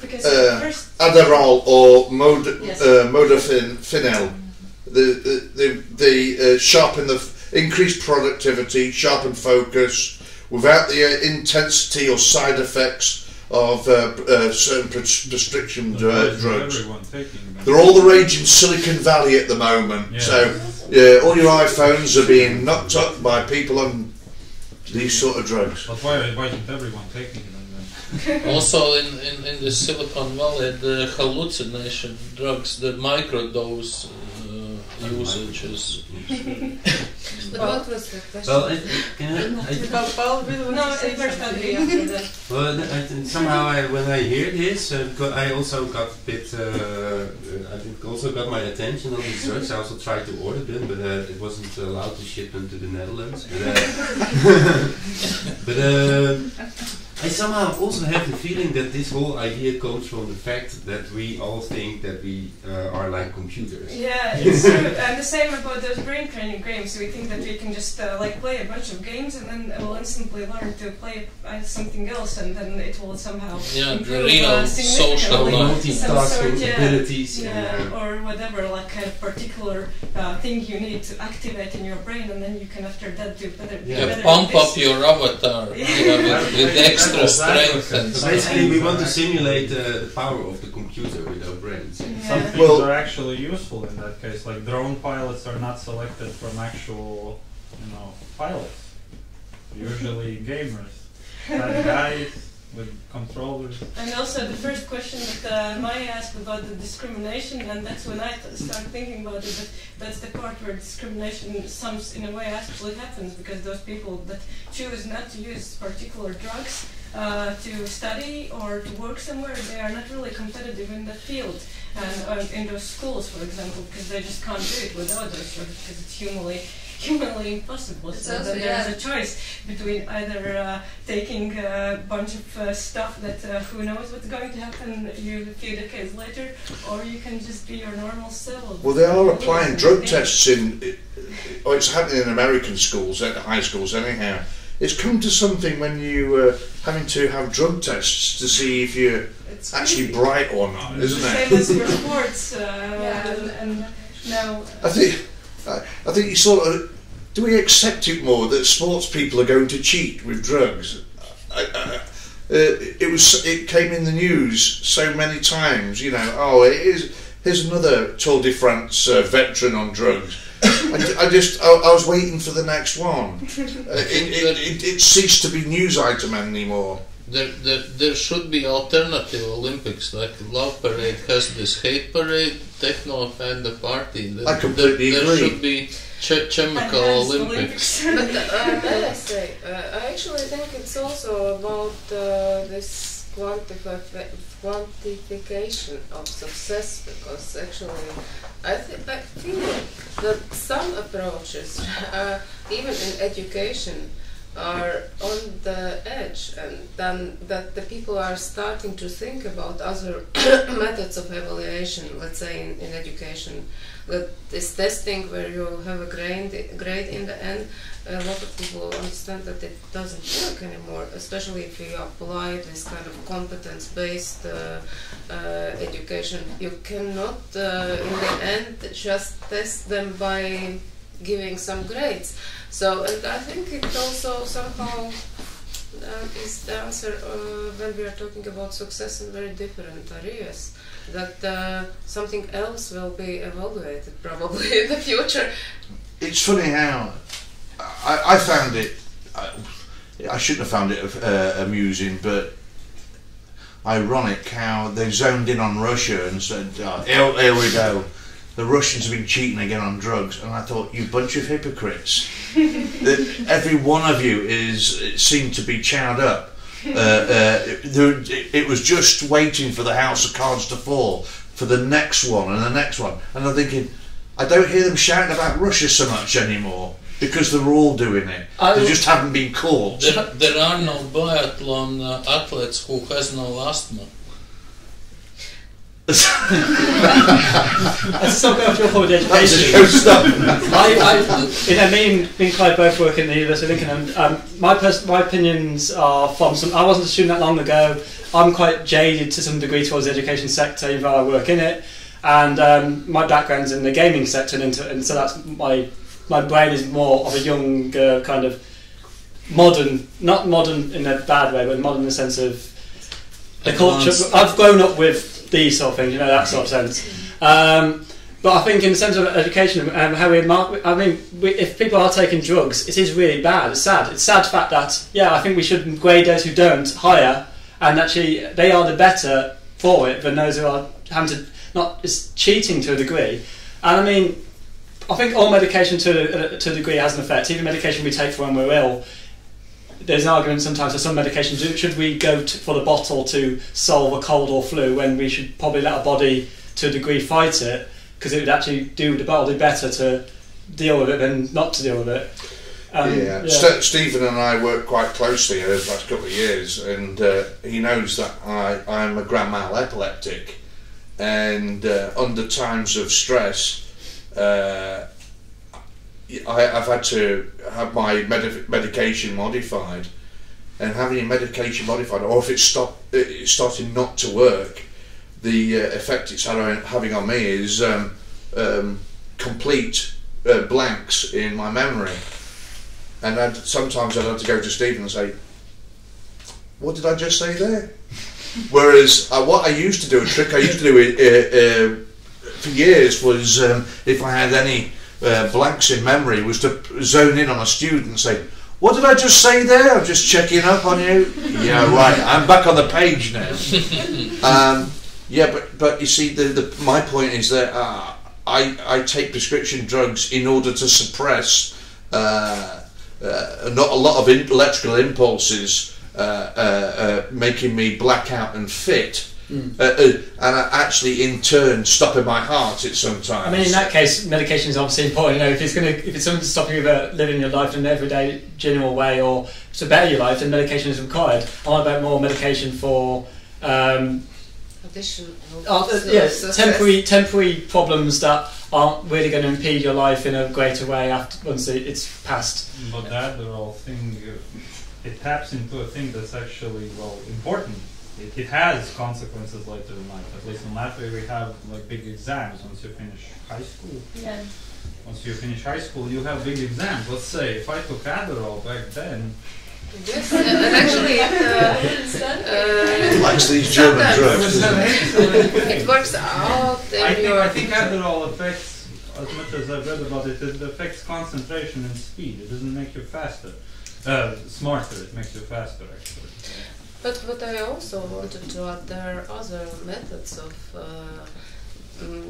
Because first Adderall or Yes. modafinil. They sharpen increase productivity, sharpen focus, without the intensity or side effects of certain prescription drugs. Everyone taking them. They're all the rage in Silicon Valley at the moment. Yeah. So all your iPhones are being knocked up by people on these sort of drugs. But why isn't everyone taking them then? Also in the Silicon Valley, the hallucination drugs, the microdose usages. But what was the question? Well, somehow when I hear this, I also got a bit. I think also got my attention on these drugs. I also tried to order them, but it wasn't allowed to ship them to the Netherlands. But I somehow also have the feeling that this whole idea comes from the fact that we all think that we are like computers. yeah, it's true. And the same about those brain training games. We think that we can just like play a bunch of games and then we'll instantly learn to play something else, and then it will somehow Yeah, the improve real social significantly. Multitasking abilities. Or whatever, like a particular thing you need to activate in your brain, and then you can after that do better. Yeah, pump up your avatar with extra strength and So basically, we want to simulate the power of the computer with our brains. Some things are actually useful in that case. Like drone pilots are not selected from actual, pilots. Usually gamers, bad guys with controllers. And also the first question that Maija asked about the discrimination, and that's when I started thinking about it, that that's the part where discrimination in a way actually happens, because those people that choose not to use particular drugs to study or to work somewhere, they are not really competitive in that field. and in those schools, for example, because they just can't do it without those drugs because it's humanly impossible. So then there's a choice between either taking a bunch of stuff that who knows what's going to happen a few decades later, or you can just be your normal self. Well, they are applying drug tests it's happening in American schools, at high schools anyhow. It's come to something when you having to have drug tests to see if you're actually bright or not, isn't it? Same as for sports, and now. I think you sort of, do we accept it more that sports people are going to cheat with drugs? It came in the news so many times, you know. Here's another Tour de France veteran on drugs. I was waiting for the next one. It ceased to be news item anymore. There should be alternative Olympics, like Love Parade has this hate parade, techno and the party. I completely agree. There should be chemical Olympics. But may I say, I actually think it's also about this quantification of success, because actually I feel that some approaches, even in education, are on the edge, and then that the people are starting to think about other methods of evaluation, let's say in education, that this testing where you have a grade in the end, a lot of people understand that it doesn't work anymore, especially if you apply this kind of competence-based education. You cannot, in the end, just test them by giving some grades. So, and I think it also somehow is the answer when we are talking about success in very different areas, that something else will be evaluated probably in the future. It's funny how I found it, I shouldn't have found it amusing, but ironic how they zoned in on Russia and said, here we go. The Russians have been cheating again on drugs, and I thought, you bunch of hypocrites. Every one of you seemed to be chowed up. It was just waiting for the house of cards to fall, for the next one and the next one. And I'm thinking, I don't hear them shouting about Russia so much anymore, because they're all doing it. They just haven't been caught. There are no biathlon athletes who has no asthma. Let's still go to your point of education. Me and Clive both work in the University of Lincoln, and my opinions are from some. I wasn't a student that long ago. I'm quite jaded to some degree towards the education sector, even though I work in it. And my background's in the gaming sector, and so that's my brain is more of a young kind of modern, not modern in a bad way, but modern in the sense of the culture. I've grown up with these sort of things, you know, that sort of sense. But I think in the sense of education, how we mark, I mean, if people are taking drugs, it is really bad. It's sad. It's sad fact that, I think we should grade those who don't higher, and actually they are the better for it than those who are having to, not, it's cheating to a degree. And I mean, I think all medication to a degree has an effect. Even medication we take for when we're ill, there's an argument sometimes for some medications, should we go for the bottle to solve a cold or flu when we should probably let our body to a degree fight it, because it would actually do the body better to deal with it than not to deal with it. Stephen and I work quite closely over the last couple of years, and he knows that I'm a grand mal epileptic, and under times of stress I've had to have my medication modified, and having your medication modified, or if it's starting not to work, the effect it's having on me is complete blanks in my memory. And sometimes I'd have to go to Stephen and say, what did I just say there? Whereas what I used to do, a trick I used to do for years was, if I had any blanks in memory, was to zone in on a student and say, what did I just say there? I'm just checking up on you. Yeah, right, I'm back on the page now. But you see, my point is that I take prescription drugs in order to suppress not a lot of electrical impulses making me black out and fit. and actually in turn stopping my heart at sometimes. I mean, in that case, medication is obviously important. If it's something to stop you living your life in an everyday, genuine way, or to better your life, then medication is required. I want about more medication for temporary problems that aren't really going to impede your life in a greater way once it's passed. But the Adderall thing, it taps into a thing that's actually important. It has consequences later in life. At least in Latvia, we have big exams once you finish high school. Yeah. Once you finish high school, you have big exams. Let's say if I took Adderall back then. Yes, and actually, it likes these German drugs. It works out. I think Adderall affects, as much as I've read about it, it affects concentration and speed. It doesn't make you faster, smarter. It makes you faster, actually. But I also wanted to add there are other methods of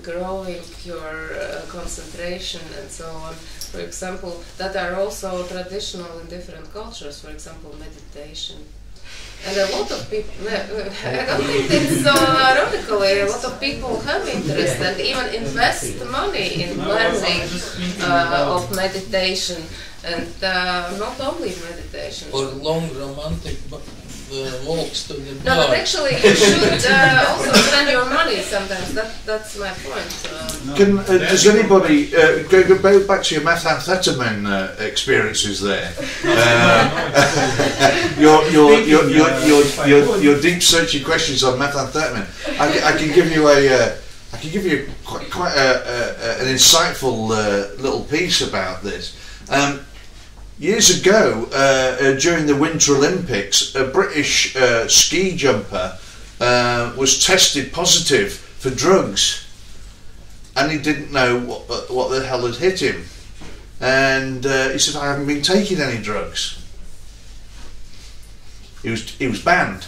growing your concentration and so on. For example, that are also traditional in different cultures. For example, meditation. And a lot of people, I don't think it's so ironically, a lot of people have interest and even invest money in learning of meditation, and not only meditation. Or long romantic walks to the bar. No, but actually you should also spend your money sometimes. That's my point. Does anybody go back to your methamphetamine experiences there? Your deep searching questions on methamphetamine. I can give you quite an insightful little piece about this. Years ago, during the Winter Olympics, a British ski jumper was tested positive for drugs, and he didn't know what the hell had hit him. And he said, "I haven't been taking any drugs." He was banned.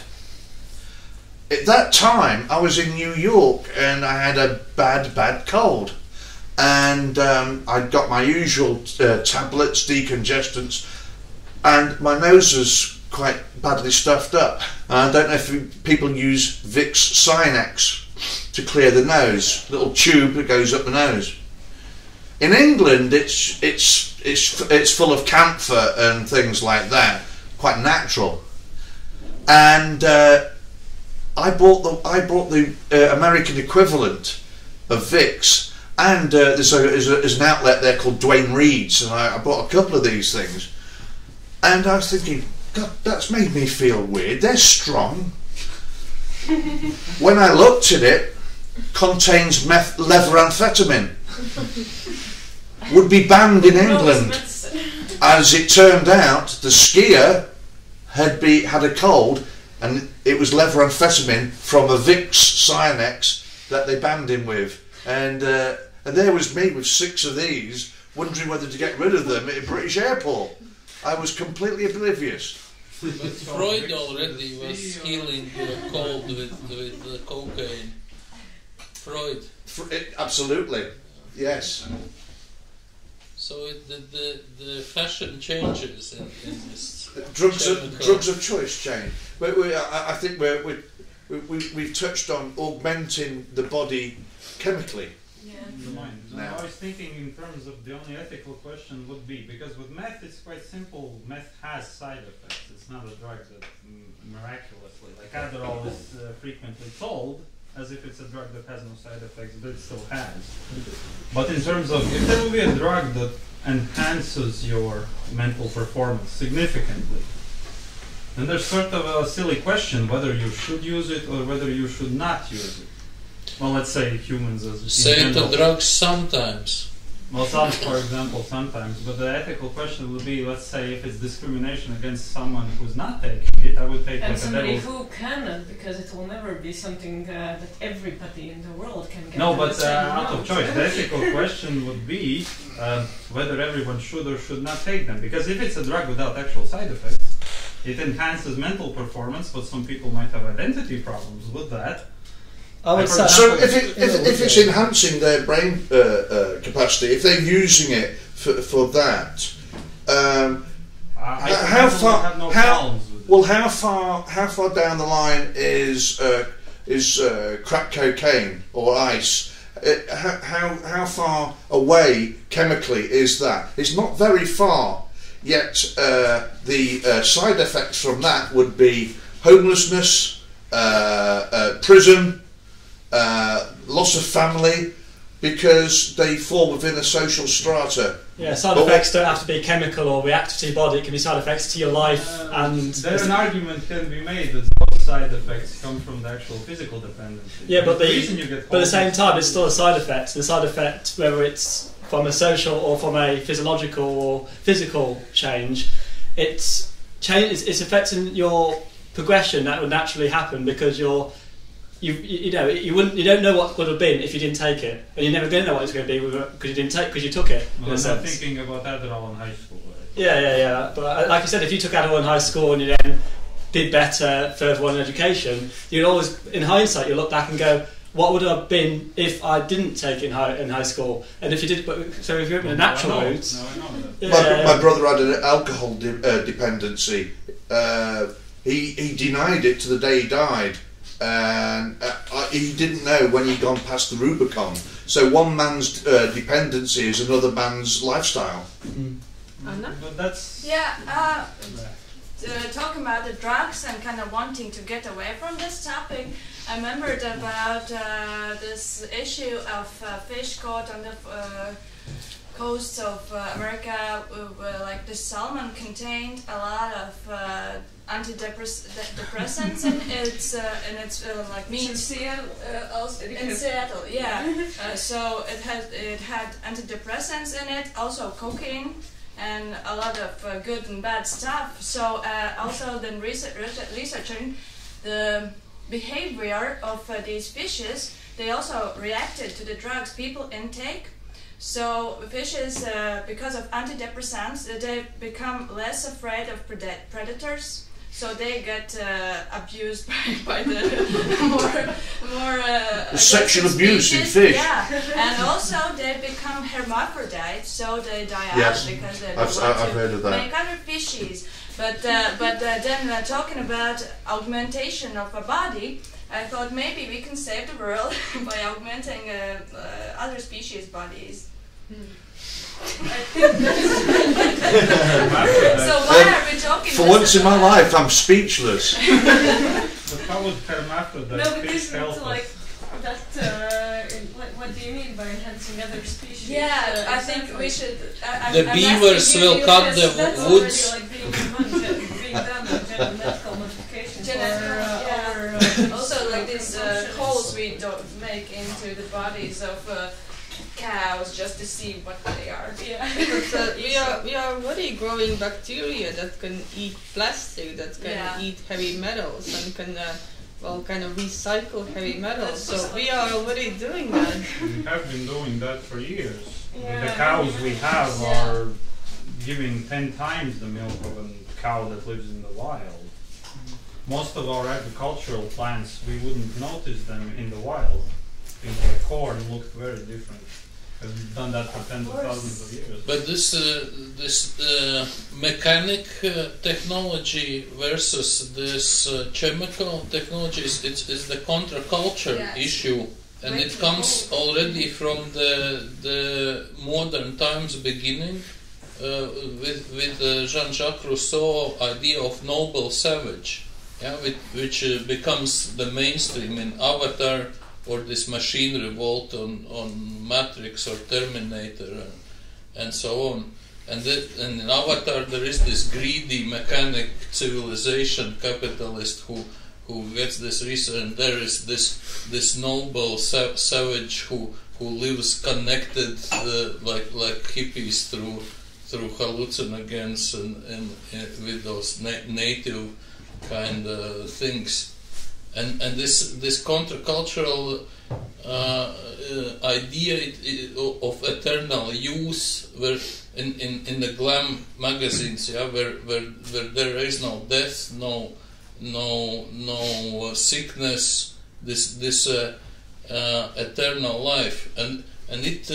At that time, I was in New York, and I had a bad cold. And I'd got my usual tablets, decongestants, and my nose was quite badly stuffed up. I don't know if people use Vicks Sinex to clear the nose, little tube that goes up the nose. In England, it's full of camphor and things like that, quite natural. And I bought the American equivalent of Vicks. And there's an outlet there called Duane Reade's, and I bought a couple of these things. And I was thinking, God, that's made me feel weird. They're strong. When I looked at it, contains levamphetamine. Would be banned in England. As it turned out, the skier had a cold, and it was levamphetamine from a Vicks Sinex that they banned him with. And there was me with 6 of these, wondering whether to get rid of them at a British airport. I was completely oblivious. But Freud already was healing the cold with cocaine. Freud. Absolutely, yes. So the fashion changes in this. Drugs of choice change. But I think we've touched on augmenting the body chemically. The mind. No, I was thinking in terms of the only ethical question would be, because with meth it's quite simple, meth has side effects. It's not a drug that miraculously, like Adderall is frequently sold as if it's a drug that has no side effects, but it still has. But in terms of, if there will be a drug that enhances your mental performance significantly, then there's sort of a silly question whether you should use it or whether you should not use it. Well, let's say humans as say the drugs sometimes. Well, some, for example, sometimes. But the ethical question would be, let's say, if it's discrimination against someone who's not taking it, I would take and like somebody a devil. who cannot, because it will never be something that everybody in the world can get. No, but out of choice. The ethical question would be whether everyone should or should not take them. Because if it's a drug without actual side effects, it enhances mental performance, but some people might have identity problems with that. So if it's enhancing their brain capacity, if they're using it for that, how far down the line is is crack cocaine or ice. How far away chemically is that? It's not very far, yet the side effects from that would be homelessness, prison, loss of family, because they fall within a social strata. Yeah, side effects don't have to be chemical or reactive to your body, it can be side effects to your life. And there's an argument can be made that those side effects come from the actual physical dependency. Yeah, but at the same time, it's still a side effect. The side effect, whether it's from a social or from a physiological or physical change, it's affecting your progression that would naturally happen because you don't know what would have been if you didn't take it, and you're never going to know what it's going to be because you took it. Well, I'm not thinking about Adderall in high school. Right? Yeah. But like you said, if you took Adderall in high school and you then did better further on in education, you'd always, in hindsight, you look back and go, what would have been if I didn't take it in high school? And if you did, so if you're in a natural route. My brother had an alcohol dependency. He denied it to the day he died. And he didn't know when he'd gone past the Rubicon. So one man's dependency is another man's lifestyle. Anna? But that's... Yeah, talking about the drugs and kind of wanting to get away from this topic, I remembered about this issue of fish caught on the coast of America, like the salmon contained a lot of antidepressants in its like meat. In Seattle, in Seattle, yeah. So it had antidepressants in it, also cocaine, and a lot of good and bad stuff. So also then researching the behavior of these fishes, they also reacted to the drugs people intake. So fishes, because of antidepressants, they become less afraid of predators. So they get abused by the more sexual abuse in fish. Yeah, and also they become hermaphrodites, so they die out because they don't want to make other species. But then talking about augmentation of a body, I thought maybe we can save the world by augmenting other species' bodies. So why are we talking? For once in my life, I'm speechless. But how would hermaphrodite fish help us? Like that. What do you mean by enhancing other species? Yeah, I think we should. The beavers will cut the woods. Like being done with genetic modification. Also, like these holes we don't make into the bodies of cows just to see what they are. Yeah. We are already growing bacteria that can eat plastic, that can eat heavy metals, and can kind of recycle heavy metals. So we are already doing that. We have been doing that for years. Yeah. The cows we have are giving 10 times the milk of a cow that lives in the wild. Most of our agricultural plants, we wouldn't notice them in the wild. Things like corn looked very different. We've done that for tens of thousands of years. But this mechanic technology versus this chemical technologies, it's the counterculture issue, and it comes already from the modern times beginning with Jean-Jacques Rousseau idea of noble savage, which becomes the mainstream in Avatar, or this machine revolt on Matrix or Terminator and so on. And in Avatar there is this greedy mechanic civilization capitalist who gets this research, and there is this noble savage who lives connected like hippies through hallucinogens and with those native kind of things. And this countercultural idea of eternal youth, where in the glam magazines, where there is no death, no sickness, this eternal life, and it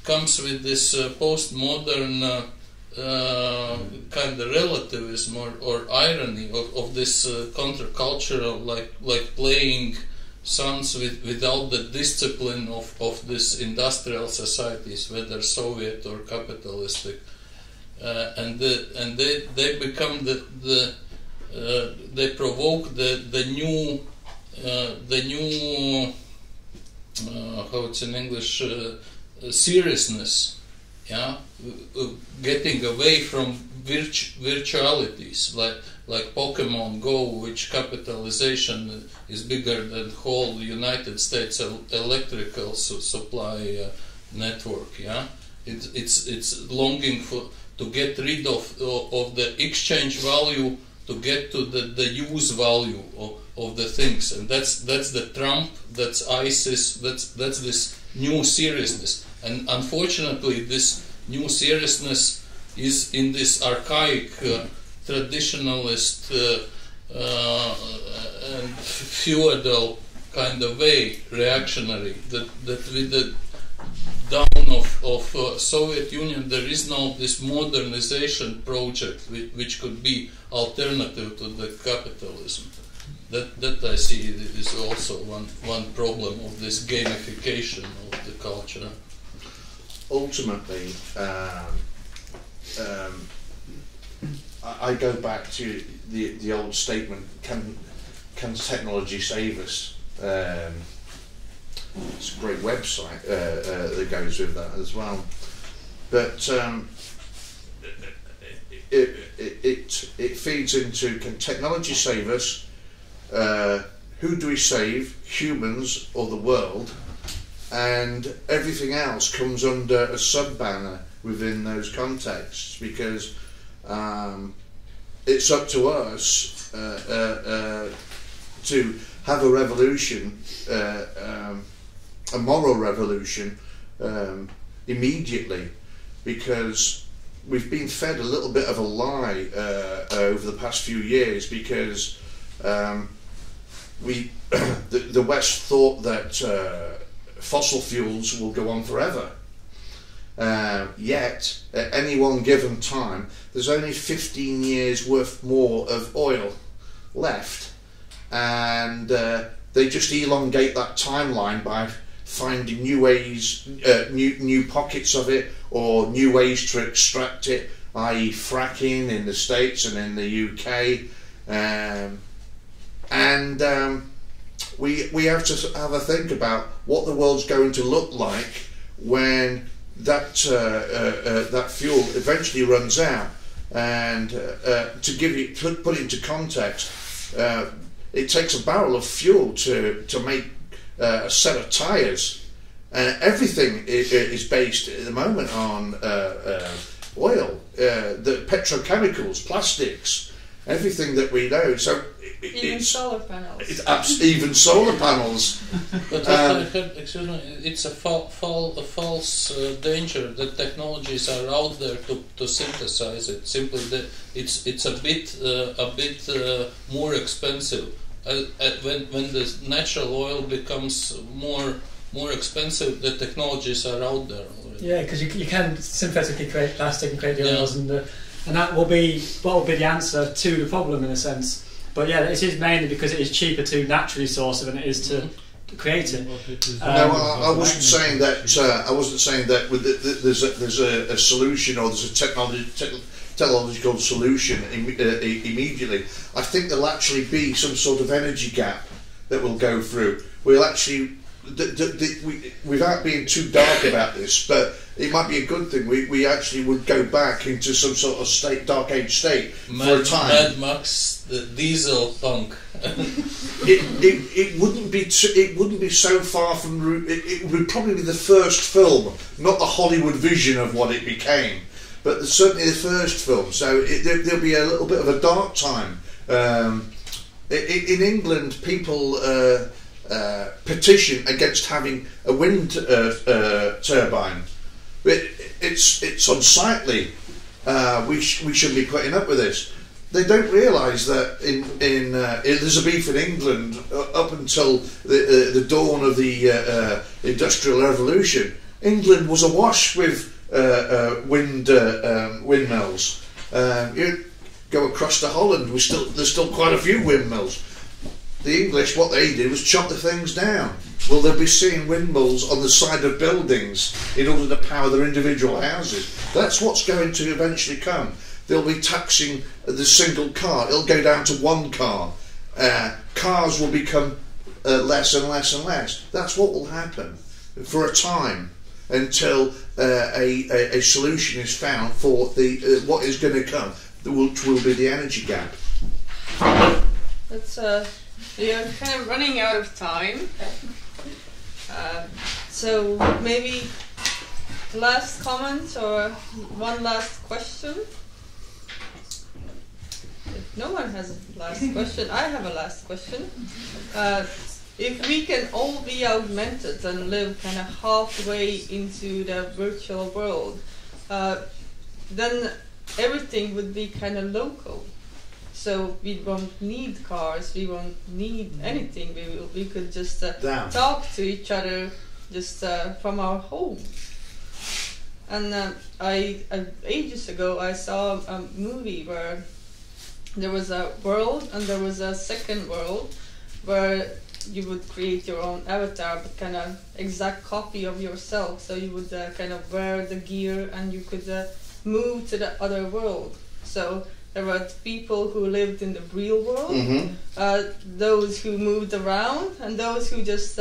comes with this postmodern kind of relativism or irony of this countercultural, like playing sons without the discipline of this industrial societies, whether Soviet or capitalistic, and they become they provoke the new how it's in English, seriousness, yeah, getting away from virtualities like Pokemon Go, which capitalization is bigger than whole United States electrical supply network. Yeah, it's longing to get rid of the exchange value to get to the use value of the things, and that's the Trump, that's ISIS, that's this new seriousness. And unfortunately, this new seriousness is in this archaic, traditionalist and feudal kind of way, reactionary. That with the down of Soviet Union, there is now this modernization project which could be alternative to the capitalism. That I see is also one problem of this gamification of the culture. Ultimately, I go back to the old statement: can technology save us? It's a great website that goes with that as well. But it feeds into, can technology save us? Who do we save? Humans or the world? And everything else comes under a sub-banner within those contexts, because it's up to us to have a revolution, a moral revolution, immediately, because we've been fed a little bit of a lie over the past few years, because the West thought that fossil fuels will go on forever. Yet, at any one given time, there's only 15 years worth more of oil left, and they just elongate that timeline by finding new ways, new pockets of it, or new ways to extract it, i.e. fracking in the States and in the UK, we have to have a think about what the world's going to look like when that that fuel eventually runs out. And to put it into context, it takes a barrel of fuel to make a set of tyres. Everything is based at the moment on oil, the petrochemicals, plastics, everything that we know. So even solar panels. Even solar panels. But excuse me, it's a false danger that technologies are out there to synthesize it. Simply that it's a bit more expensive. When the natural oil becomes more expensive, the technologies are out there already. Yeah, because you can synthetically create plastic and create the oils, and that will be what will be the answer to the problem in a sense. But yeah, it is mainly because it is cheaper to naturally source it than it is to create it. No, I wasn't saying that. I wasn't saying that. There's a solution, or there's a technological solution immediately. I think there'll actually be some sort of energy gap that will go through. We'll actually, without being too dark about this, but it might be a good thing. We actually would go back into some sort of dark age state for a time. Mad Max, the diesel punk. it wouldn't be so far from. It would probably be the first film, not the Hollywood vision of what it became, but certainly the first film. So there'll be a little bit of a dark time. In England, people petition against having a wind turbine. It's unsightly. We shouldn't be putting up with this. They don't realise that in Elizabethan England, up until the dawn of the Industrial Revolution, England was awash with windmills. You go across to Holland, there's still quite a few windmills. The English, what they did was chop the things down. Well, they'll be seeing windmills on the side of buildings in order to power their individual houses. That's what's going to eventually come. They'll be taxing the single car. It'll go down to one car. Cars will become less and less and less. That's what will happen for a time until a solution is found for what is going to come, which will be the energy gap. That's we are kind of running out of time. So maybe last comment or one last question. If no one has a last question, I have a last question. If we can all be augmented and live kind of halfway into the virtual world, then everything would be kind of local. So we won't need cars, we won't need anything. We could just talk to each other just from our home. And ages ago I saw a movie where there was a world and there was a second world where you would create your own avatar, but kind of exact copy of yourself. So you would kind of wear the gear and you could move to the other world. So there were people who lived in the real world, those who moved around, and those who just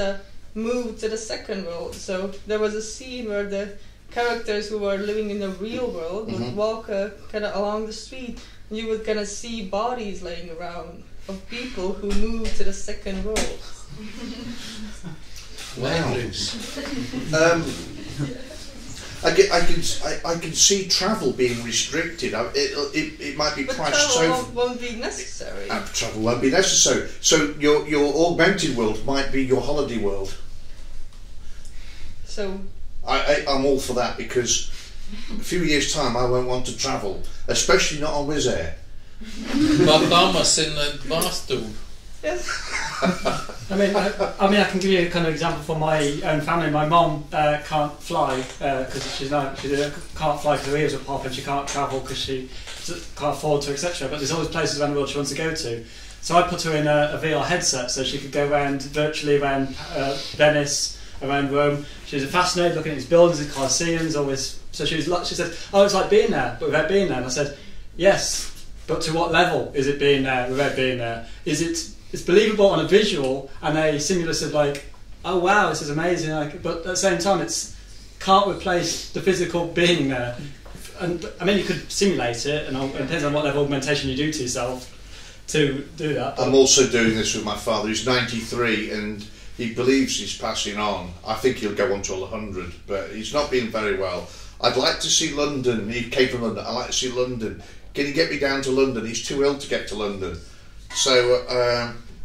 moved to the second world. So there was a scene where the characters who were living in the real world would walk kind of along the street, and you would kind of see bodies laying around of people who moved to the second world. Wow. I can see travel being restricted. It might be priced so. Travel won't be necessary. Travel won't be necessary. So your augmented world might be your holiday world. So I'm all for that, because a few years' time I won't want to travel, especially not on Wizz Air. Bahamas in advanced tube. Yes. I mean, I can give you a kind of example from my own family. My mum can't fly because she can't fly because her ears are pop, and she can't travel because she can't afford to, etc. But there's always places around the world she wants to go to. So I put her in a VR headset so she could go virtually around Venice, around Rome. She was fascinated looking at these buildings, the Colosseums, all this. So she said, "Oh, it's like being there, but without being there." And I said, "Yes, but to what level is it being there without being there? It's believable on a visual and a simulus of like, oh wow, this is amazing, like, but at the same time can't replace the physical being there." And I mean, you could simulate it, and it depends on what level of augmentation you do to yourself to do that. I'm also doing this with my father. He's 93 and he believes he's passing on. I think he'll go on to 100, but he's not been very well. I'd like to see London. He came from London. I'd like to see London. Can you get me down to London? He's too ill to get to London. So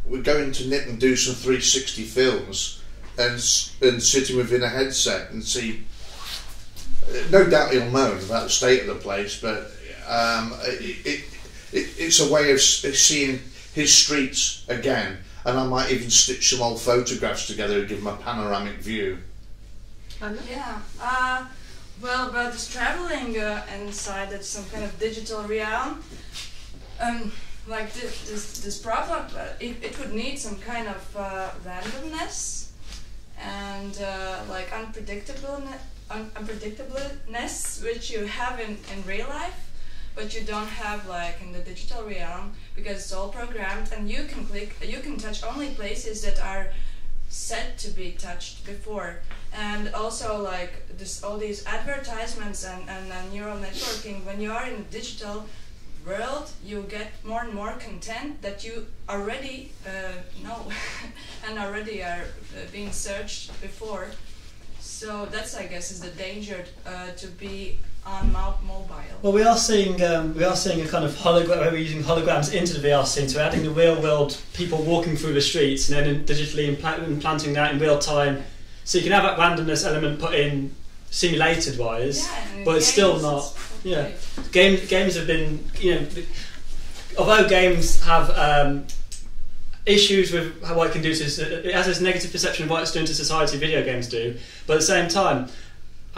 we're going to knit and do some 360 films and sit him within a headset and see. No doubt he'll moan about the state of the place, but it's a way of seeing his streets again. And I might even stitch some old photographs together and give him a panoramic view. Yeah. Well, about this traveling inside that's some kind of digital realm. Like this problem, it would need some kind of randomness and like unpredictableness, which you have in real life, but you don't have like in the digital realm, because it's all programmed, and you can touch only places that are said to be touched before. And also like all these advertisements and neural networking, when you are in the digital world, you get more and more content that you already know and already are being searched before. So that's, I guess, is the danger to be on mobile. Well, we are seeing a kind of hologram. We're using holograms into the VR scene, so we're adding the real world people walking through the streets, and then digitally implanting that in real time. So you can have that randomness element put in simulated wise, but it's still not. Yeah, games have been, although games have issues with what it can do to, it has this negative perception of what it's doing to society. Video games do, but at the same time,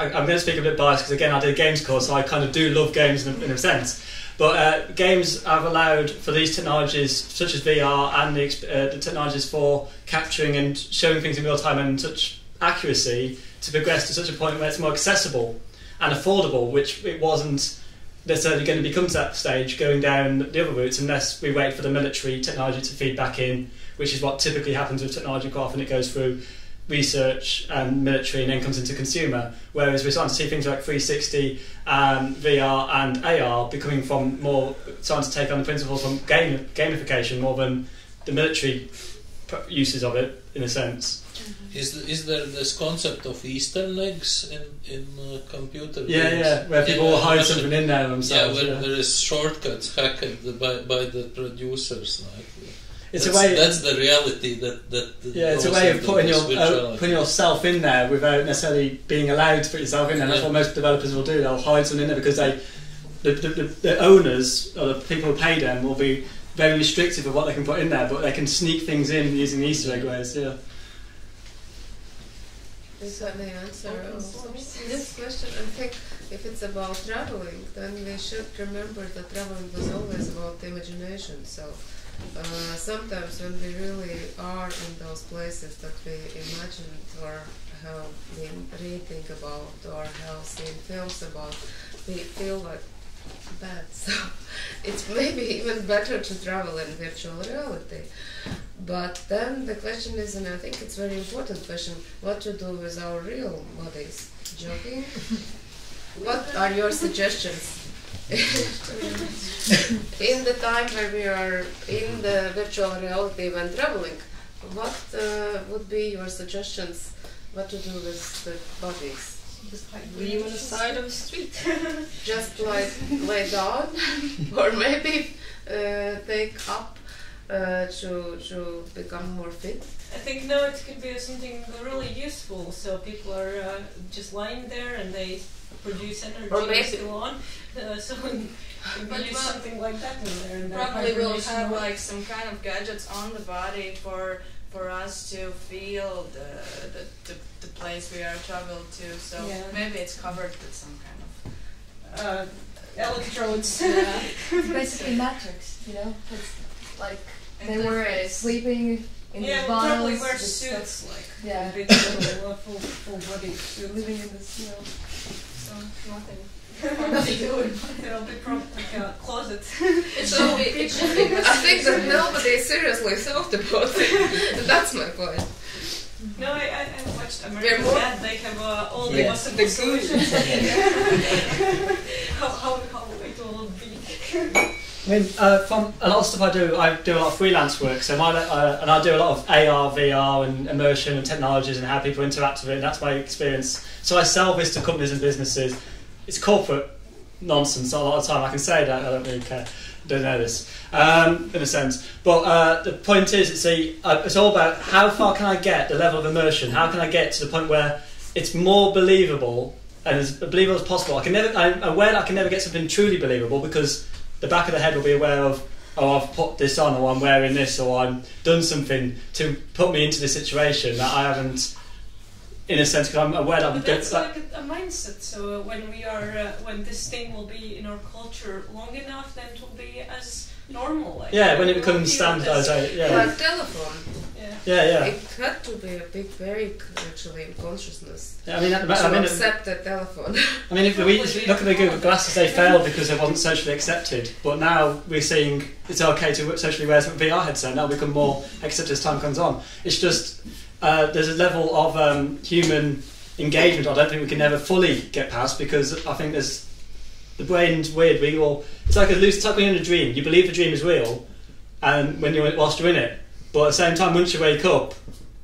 I'm going to speak a bit biased because again I did a games course, so I kind of do love games in a sense. But games have allowed for these technologies such as VR and the technologies for capturing and showing things in real time and such accuracy to progress to such a point where it's more accessible and affordable, which it wasn't necessarily going to become to that stage going down the other routes unless we wait for the military technology to feed back in, which is what typically happens with technology quite often. It goes through research and military and then comes into consumer, whereas we're starting to see things like 360 VR and AR becoming from more starting to take on the principles from gamification more than the military uses of it in a sense. Is there this concept of Easter eggs in computer games? Yeah, where people will hide something in there themselves. Yeah, there is shortcuts hacked by the producers. Like, it's a way. That's the reality that it's a way of putting yourself in there without necessarily being allowed to put yourself in there. That's what most developers will do. They'll hide something in there because the owners or the people who pay them will be very restrictive of what they can put in there, but they can sneak things in using Easter egg ways. Yeah. If I may answer this question, I think if it's about traveling, then we should remember that traveling was always about imagination. So sometimes when we really are in those places that we imagined or have been reading about or have seen films about, we feel like bad. So it's maybe even better to travel in virtual reality. But then the question is, and I think it's a very important question, what to do with our real bodies? Jogging? What are your suggestions? In the time where we are in the virtual reality when traveling, what would be your suggestions what to do with the bodies? Just like leave on the side of the street. Just like lay down, or maybe take up to become more fit. I think no, it could be something really useful. So people are just lying there and they produce energy or maybe and so on. So we use something like that in there. And probably we'll have like some kind of gadgets on the body for us to feel the place we are traveled to. So maybe it's covered with some kind of electrodes. Yeah. It's basically Matrix, you know. It's like they were sleeping in the bottles. Probably wear suits like big full body. You're living in the snow. So nothing. It'll be probably like a closet. It should be. I think that nobody seriously thought about it. That's my point. No, I watched American Dad. They have all the possible solutions. How it will be. I mean, from a lot of stuff I do a lot of freelance work. So and I do a lot of AR, VR, and immersion and technologies and how people interact with it. And that's my experience. So I sell this to companies and businesses. It's corporate nonsense a lot of the time. I can say that. I don't really care. I don't know this in a sense. But the point is, it's all about how far can I get the level of immersion. How can I get to the point where it's more believable and as believable as possible. I'm aware that I can never get something truly believable because the back of the head will be aware of, oh, I've put this on, or I'm wearing this, or I've done something to put me into this situation that I haven't, in a sense, because I'm aware that I'm... But that's like a mindset, so when we are, when this thing will be in our culture long enough, then it will be as normal. Like, when it becomes standardized. Like telephone. Yeah. It had to be a big break, actually, in consciousness. Yeah, I mean, accept the telephone. I mean, if we look at the Google Glasses, they failed because they wasn't socially accepted. But now we're seeing it's okay to socially wear some VR headset. Now become more accepted as time comes on. It's just there's a level of human engagement I don't think we can never fully get past because I think the brain's weird. It's like when you're in a dream. You believe the dream is real, and whilst you're in it. But at the same time, once you wake up,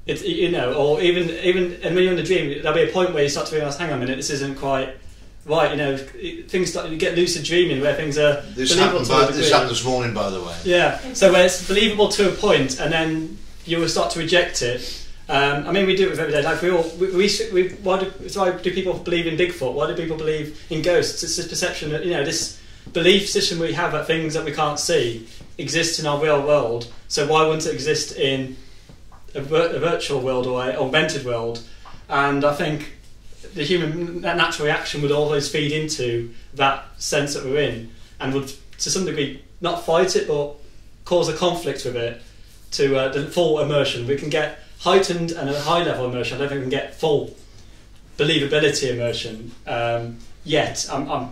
it's or even and when you're in the dream, there'll be a point where you start to realise, hang on a minute, this isn't quite right. Things start. You get lucid dreaming where things are believable to a degree. This happened this morning, by the way. Yeah, so where it's believable to a point, and then you will start to reject it. I mean, we do it with everyday life. Why do people believe in Bigfoot? Why do people believe in ghosts? It's this perception that this belief system we have that things that we can't see exists in our real world. So why wouldn't it exist in a virtual world or an augmented world? And I think the human natural reaction would always feed into that sense that we're in, and would to some degree not fight it but cause a conflict with it to the full immersion. We can get heightened and a high level immersion. I don't think we can get full believability immersion yet. I'm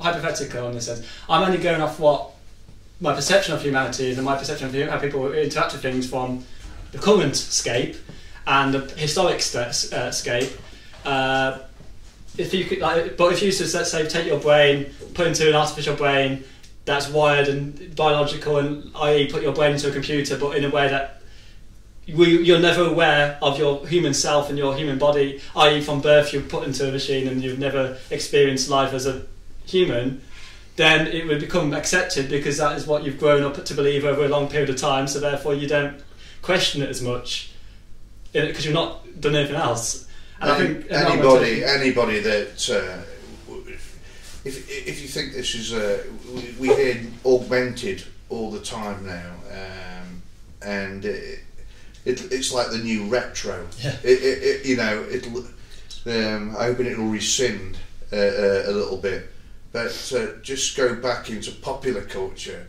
hypothetical in this sense. I'm only going off what my perception of humanity is and my perception of how people interact with things from the current scape and the historic scape. If you could, but if you used to, let's say, take your brain, put into an artificial brain that's wired and biological, and i.e. put your brain into a computer, but in a way that you're never aware of your human self and your human body, i.e. from birth you're put into a machine and you've never experienced life as a human, then it would become accepted because that is what you've grown up to believe over a long period of time, so therefore you don't question it as much because you've not done anything else. And I think anybody that if you think this is we hear augmented all the time now, and it's like the new retro. Yeah. I hope it'll rescind a little bit, but just go back into popular culture.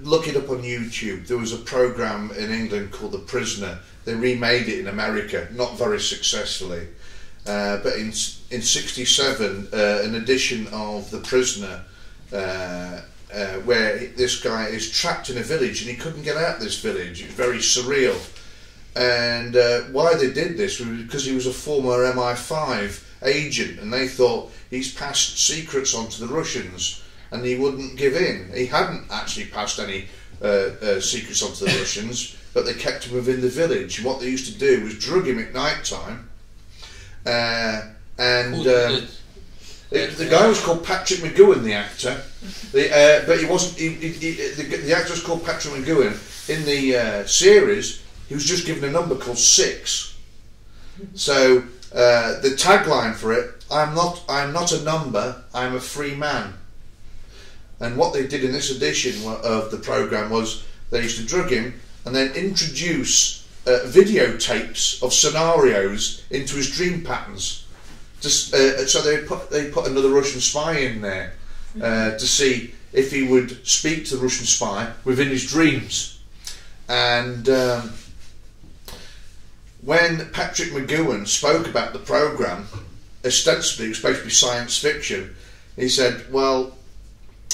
Look it up on YouTube. There was a program in England called The Prisoner. They remade it in America, not very successfully. But in '67, an edition of The Prisoner, where this guy is trapped in a village and he couldn't get out of this village. It was very surreal. And why they did this was because he was a former MI5 agent, and they thought he's passed secrets on to the Russians and he wouldn't give in. He hadn't actually passed any secrets on to the Russians, but they kept him within the village. And what they used to do was drug him at night time. The guy was called Patrick McGowan, the actor, but he wasn't. The actor was called Patrick McGowan. In the series, he was just given a number called 6. So the tagline for it: I'm not a number. I'm a free man. And what they did in this edition of the program was they used to drug him and then introduce videotapes of scenarios into his dream patterns. So they put another Russian spy in there to see if he would speak to the Russian spy within his dreams. And when Patrick McGowan spoke about the program, ostensibly it was supposed to be science fiction, he said, "Well,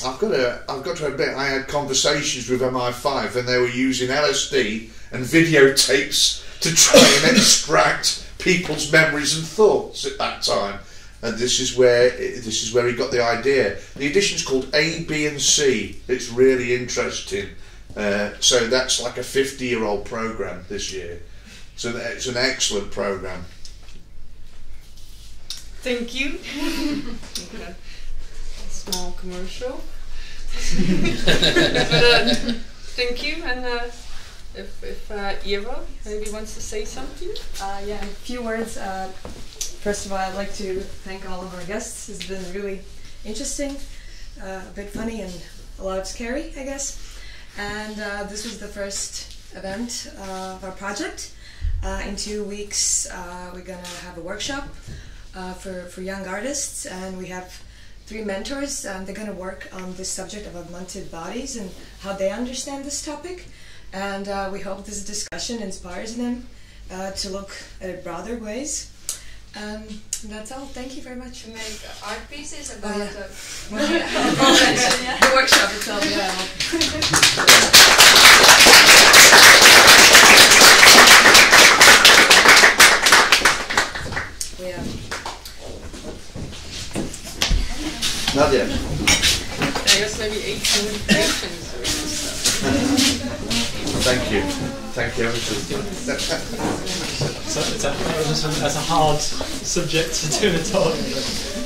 I've got to admit, I had conversations with MI5 and they were using LSD and videotapes to try and extract people's memories and thoughts at that time." And this is where he got the idea. The edition's called A, B and C. It's really interesting. So that's like a 50-year-old program this year. So it's an excellent program. Thank you. Small commercial. But, thank you, and if Ilva maybe wants to say something. Yeah, a few words. First of all, I'd like to thank all of our guests. It's been really interesting, a bit funny, and a lot scary, I guess. And this was the first event of our project. In 2 weeks, we're gonna have a workshop for young artists, and we have 3 mentors, and they're going to work on this subject of augmented bodies and how they understand this topic. And we hope this discussion inspires them to look at broader ways. That's all. Thank you very much. To make art pieces about the workshop itself. Yeah. Nadia. I guess maybe 18 questions or stuff. Thank you. Thank you. That's a hard subject to do at all,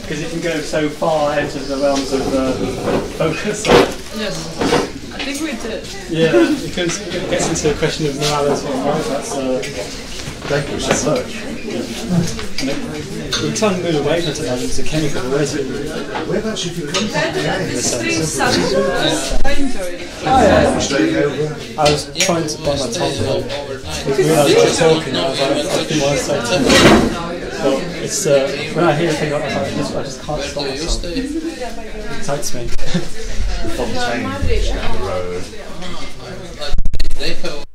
because it can go so far out of the realms of focus. Yes, I think we did. Yeah, because it gets into a question of morality and right. Thank you so much. we're trying to move away from technology into chemical. Whereabouts have you come from? I was trying to bite my tongue. I realised I was talking. I was like, I didn't want to say something. But it's when I hear a thing, I just can't stop myself. It excites me. Fontaine down the road. They have